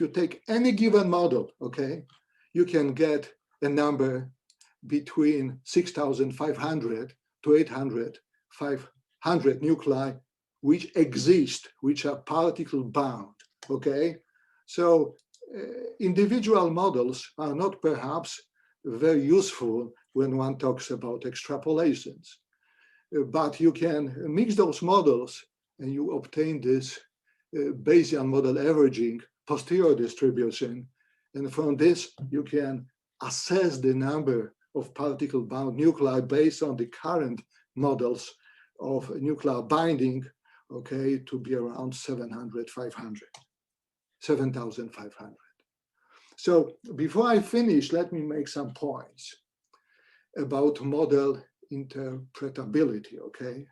Speaker 4: take any given model, okay, you can get a number between 6,500 to 8,500 nuclei which exist, which are particle bound, okay? So individual models are not perhaps very useful when one talks about extrapolations, but you can mix those models and you obtain this Bayesian model averaging posterior distribution. And from this, you can assess the number of particle bound nuclei based on the current models of nuclear binding, okay, to be around 7,500. So before I finish, let me make some points about model interpretability, okay?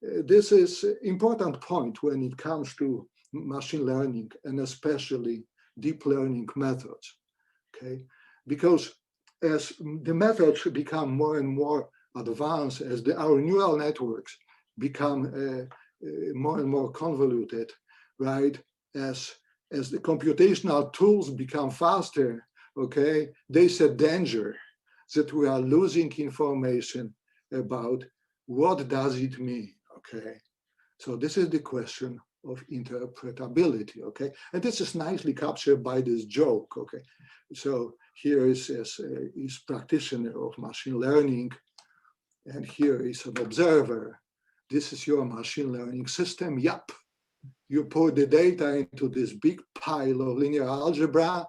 Speaker 4: This is an important point when it comes to machine learning and especially deep learning methods, okay? Because as the methods become more and more advanced, as our neural networks become more and more convoluted, right? As the computational tools become faster, okay, they set danger that we are losing information about what does it mean, okay? So this is the question of interpretability, okay? And this is nicely captured by this joke, okay? So here is practitioner of machine learning, and here is an observer. This is your machine learning system. Yup. You put the data into this big pile of linear algebra,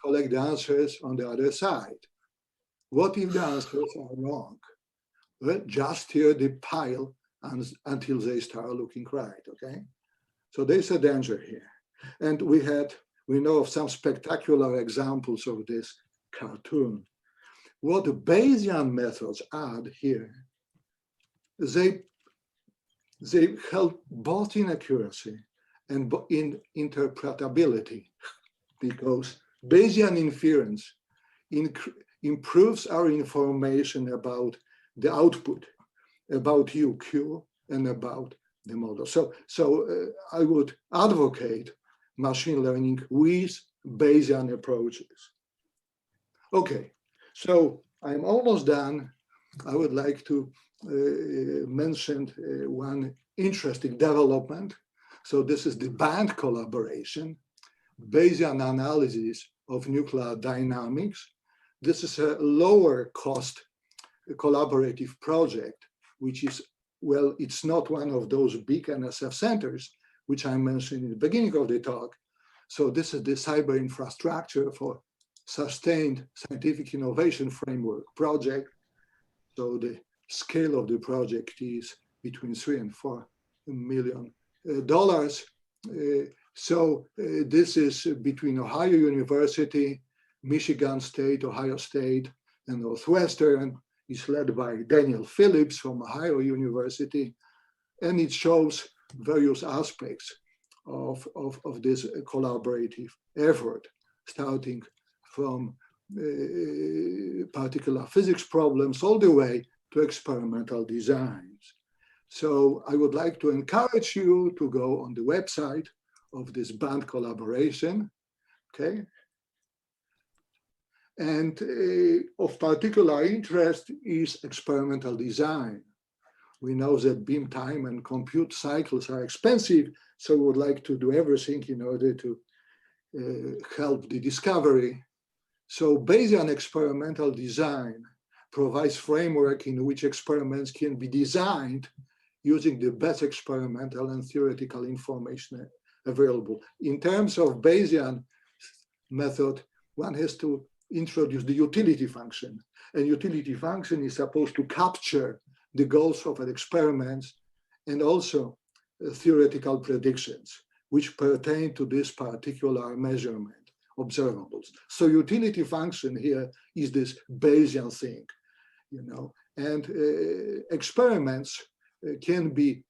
Speaker 4: collect the answers on the other side. What if the answers are wrong? Well, just stir the pile until they start looking right, okay? So there's a danger here. And we know of some spectacular examples of this cartoon. What the Bayesian methods add here, they help both in accuracy and in interpretability, because Bayesian inference improves our information about the output, about U, Q, and about the model. So I would advocate machine learning with Bayesian approaches. Okay, so I'm almost done. I would like to mention one interesting development. So this is the band collaboration, Bayesian analysis of nuclear dynamics. This is a lower cost collaborative project, which is, well, it's not one of those big NSF centers, which I mentioned in the beginning of the talk. So this is the cyber infrastructure for sustained scientific innovation framework project. So the scale of the project is between $3 and $4 million. This is between Ohio University, Michigan State, Ohio State, and Northwestern. It's led by Daniel Phillips from Ohio University, and it shows various aspects of this collaborative effort, starting from particular physics problems all the way to experimental designs. So I would like to encourage you to go on the website of this band collaboration, okay? And of particular interest is experimental design. We know that beam time and compute cycles are expensive, so we would like to do everything in order to help the discovery. So Bayesian experimental design provides framework in which experiments can be designed using the best experimental and theoretical information available. In terms of Bayesian method, one has to introduce the utility function. And utility function is supposed to capture the goals of an experiment and also theoretical predictions, which pertain to this particular measurement observables. So utility function here is this Bayesian thing, and experiments can be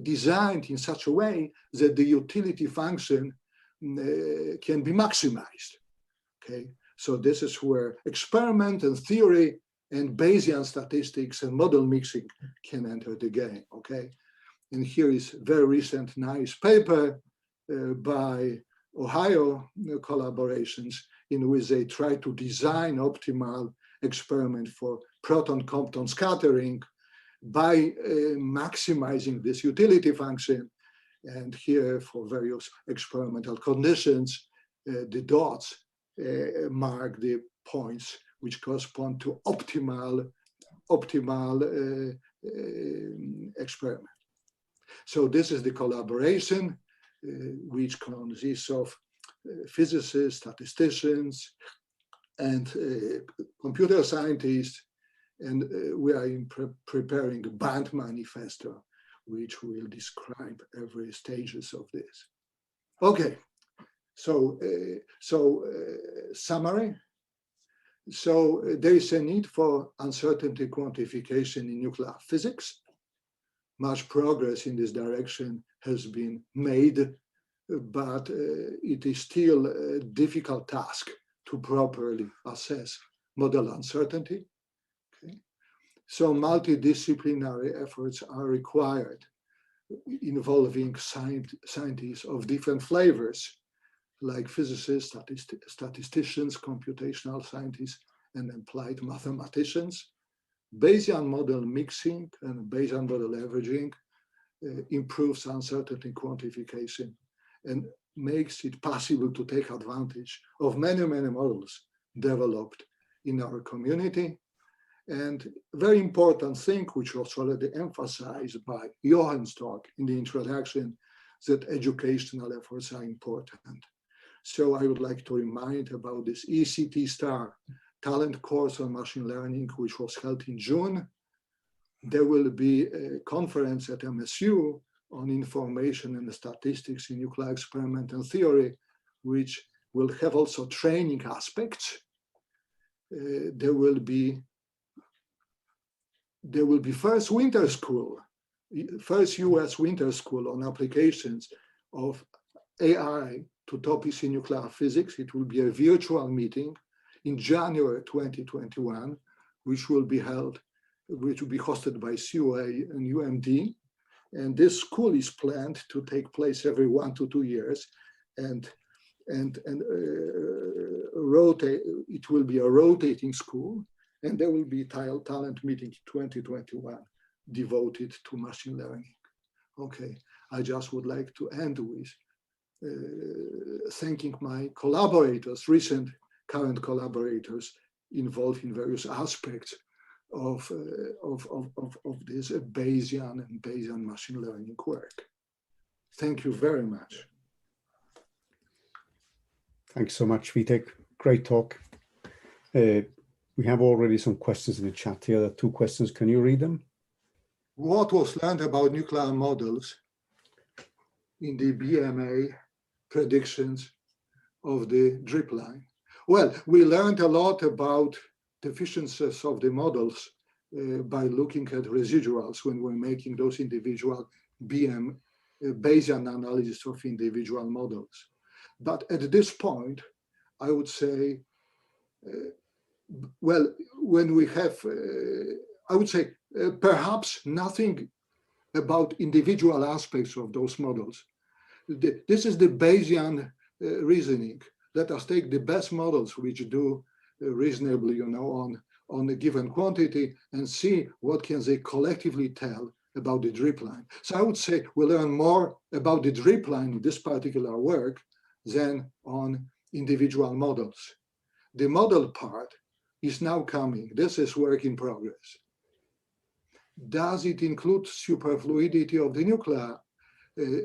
Speaker 4: designed in such a way that the utility function can be maximized. Okay, so this is where experiment and theory and Bayesian statistics and model mixing can enter the game. Okay, and here is very recent nice paper by Ohio collaborations in which they try to design optimal experiment for proton-compton scattering by maximizing this utility function. And here, for various experimental conditions, the dots mark the points which correspond to optimal experiment. So this is the collaboration which consists of physicists, statisticians, and computer scientists. And we are preparing a band manifesto, which will describe every stages of this. Okay, so summary. So there is a need for uncertainty quantification in nuclear physics. Much progress in this direction has been made, but it is still a difficult task to properly assess model uncertainty. Okay. So multidisciplinary efforts are required, involving scientists of different flavors, like physicists, statisticians, computational scientists, and applied mathematicians. Bayesian model mixing and Bayesian model averaging improves uncertainty quantification and makes it possible to take advantage of many, many models developed in our community. And very important thing, which was already emphasized by Johan's talk in the introduction, that educational efforts are important. So I would like to remind about this Ecd Star talent course on machine learning, which was held in June. There will be a conference at MSU on information and statistics in nuclear experiment and theory, which will have also training aspects. There will be first winter school, first US winter school on applications of AI to topics in nuclear physics. It will be a virtual meeting in January 2021, which will be hosted by CUA and UMD. And this school is planned to take place every 1 to 2 years, and rotate. It will be a rotating school, and there will be talent meeting 2021 devoted to machine learning. Okay, I just would like to end with thanking my collaborators, current collaborators involved in various aspects of this Bayesian and Bayesian machine learning work. Thank you very much.
Speaker 1: Thanks so much, Vitek. Great talk. We have already some questions in the chat here. There are 2 questions. Can you read them?
Speaker 4: What was learned about nuclear models in the BMA predictions of the drip line? Well, we learned a lot about deficiencies of the models by looking at residuals when we're making those individual Bayesian analysis of individual models. But at this point, I would say, well, when we have, I would say, perhaps nothing about individual aspects of those models. This is the Bayesian reasoning. Let us take the best models which do reasonably, on a given quantity and see what can they collectively tell about the drip line. So I would say we learn more about the drip line in this particular work than on individual models. The model part is now coming. This is work in progress. Does it include superfluidity of the nuclei?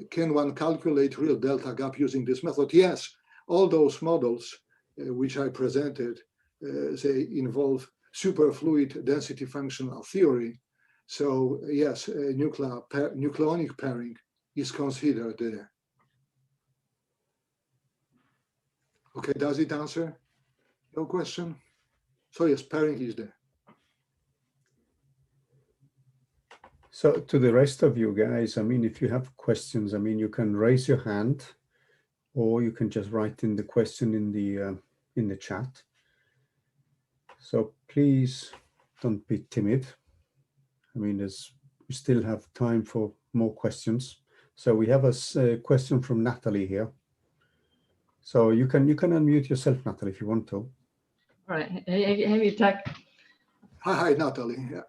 Speaker 4: Can one calculate real delta gap using this method? Yes, all those models which I presented, they involve superfluid density functional theory. So yes, nucleonic pairing is considered there. Okay, does it answer your question? So yes, pairing is there.
Speaker 1: So to the rest of you guys, I mean, if you have questions, I mean, you can raise your hand, or you can just write in the question in the chat. So please don't be timid. I mean, we still have time for more questions. So we have a question from Natalie here. So you can unmute yourself, Natalie, if you want to.
Speaker 5: All right. Hey, Tech.
Speaker 4: Hi, Natalie. Yeah.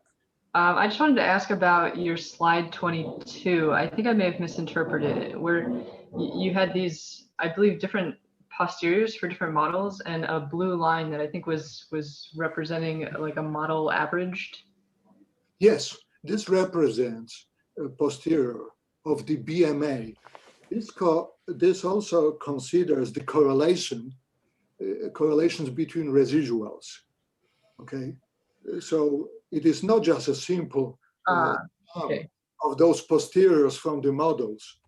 Speaker 5: I just wanted to ask about your slide 22. I think I may have misinterpreted it, where you had these, I believe, different posteriors for different models, and a blue line that I think was representing like a model averaged.
Speaker 4: Yes, this represents a posterior of the BMA. This also considers the correlations between residuals. Okay, so it is not just a simple
Speaker 5: Okay.
Speaker 4: of those posteriors from the models,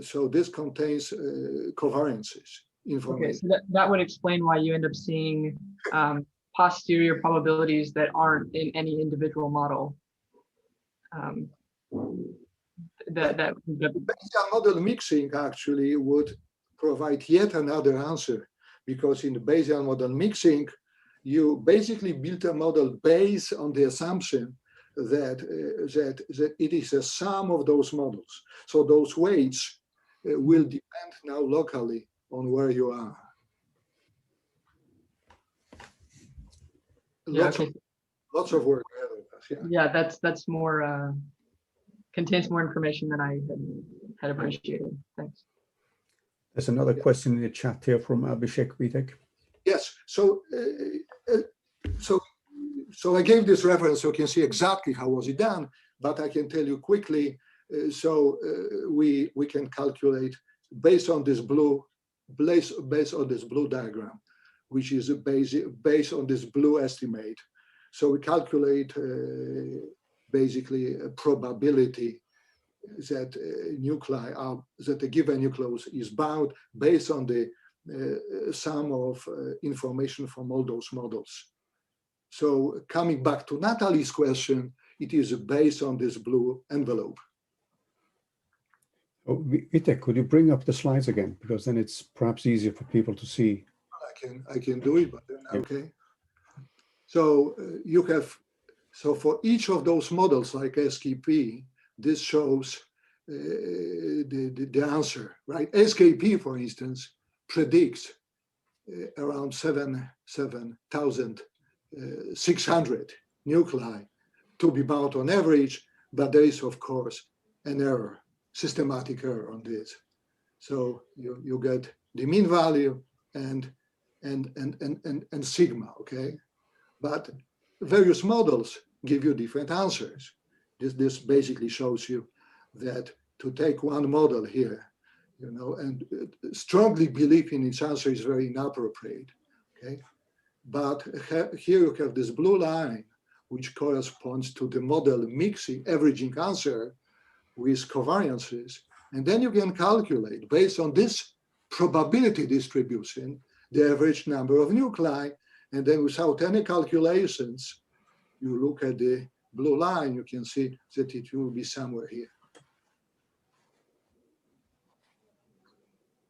Speaker 4: so this contains covariances information.
Speaker 5: Okay, so that would explain why you end up seeing posterior probabilities that aren't in any individual model. The
Speaker 4: Bayesian model mixing actually would provide yet another answer, because in the Bayesian model mixing, you basically built a model based on the assumption that it is a sum of those models. So those weights will depend now locally on where you are. Lots of work ahead of us.
Speaker 5: Yeah, that's more contains more information than I had appreciated. Thanks.
Speaker 1: There's another question in the chat here from Abhishek Vitek.
Speaker 4: Yes. So I gave this reference so you can see exactly how was it done, but I can tell you quickly. We can calculate based on this blue diagram, which is based on this blue estimate. So we calculate basically a probability that that a given nucleus is bound based on the sum of information from all those models. So coming back to Natalie's question, it is based on this blue envelope.
Speaker 1: Oh, Vitek, could you bring up the slides again? Because then it's perhaps easier for people to see.
Speaker 4: I can do it, but then, okay. So so for each of those models like SKP, this shows the answer, right? SKP, for instance, predicts around 7,600 nuclei to be bound on average, but there is, of course, an error, systematic error on this. So you get the mean value and sigma, okay? But various models give you different answers. This basically shows you that to take one model here, and strongly believe in its answer is very inappropriate, okay? But here you have this blue line, which corresponds to the model mixing, averaging answer with covariances. And then you can calculate, based on this probability distribution, the average number of nuclei. And then without any calculations, you look at the blue line, you can see that it will be somewhere here.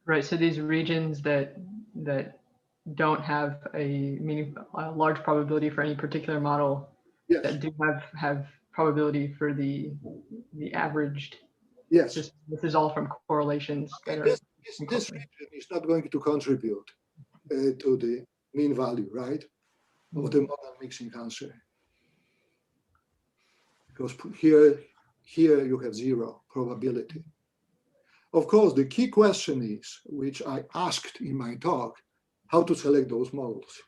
Speaker 5: Right. So these regions that don't have a large probability for any particular model,
Speaker 4: yes,
Speaker 5: that do have probability for the averaged.
Speaker 4: Yes.
Speaker 5: This is all from correlations.
Speaker 4: This region is not going to contribute to the mean value, right, of the model mixing answer. Because here you have zero probability. Of course, the key question is, which I asked in my talk, how to select those models.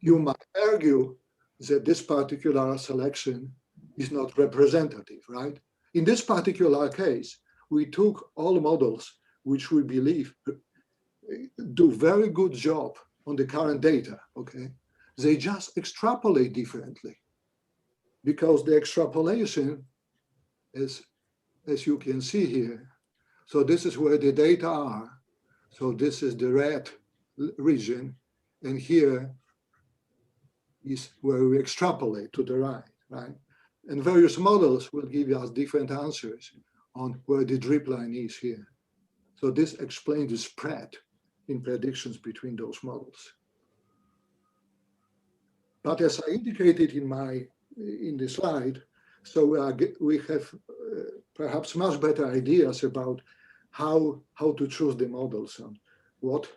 Speaker 4: You might argue that this particular selection is not representative, right? In this particular case, we took all models which we believe do very good job on the current data, okay? They just extrapolate differently because the extrapolation is, as you can see here, so this is where the data are. So this is the red region, and here is where we extrapolate to the right, right? And various models will give us different answers on where the drip line is here. So this explains the spread in predictions between those models. But as I indicated in the slide, so we have perhaps much better ideas about how to choose the models and what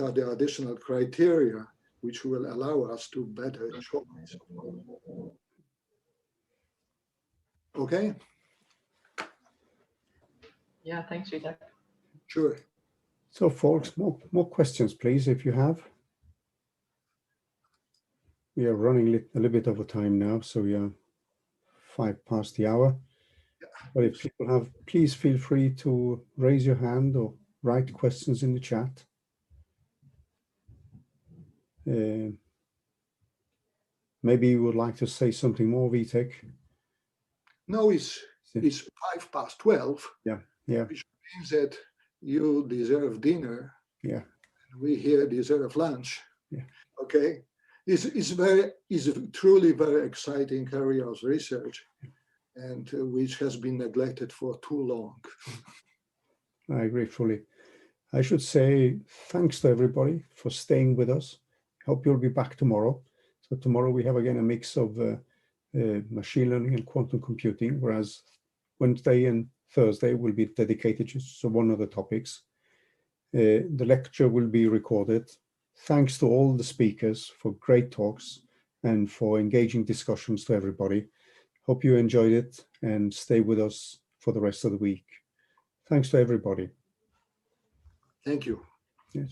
Speaker 4: are the additional criteria which will allow us to better choose. Okay?
Speaker 5: Yeah, thanks, Vitek.
Speaker 4: Sure.
Speaker 1: So folks, more questions, please, if you have. We are running a little bit over time now, so we are 5 past the hour. But if people have, please feel free to raise your hand or write questions in the chat. Maybe you would like to say something more, Vitek?
Speaker 4: No, it's 5 past 12.
Speaker 1: Yeah.
Speaker 4: Which means that you deserve dinner.
Speaker 1: Yeah.
Speaker 4: And we here deserve lunch.
Speaker 1: Yeah.
Speaker 4: Okay. It's truly very exciting area of research, and which has been neglected for too long.
Speaker 1: I agree fully. I should say thanks to everybody for staying with us. Hope you'll be back tomorrow. So tomorrow we have again a mix of machine learning and quantum computing, whereas Wednesday and Thursday will be dedicated to one of the topics. The lecture will be recorded. Thanks to all the speakers for great talks and for engaging discussions to everybody. Hope you enjoyed it and stay with us for the rest of the week. Thanks to everybody.
Speaker 4: Thank you.
Speaker 1: Yes.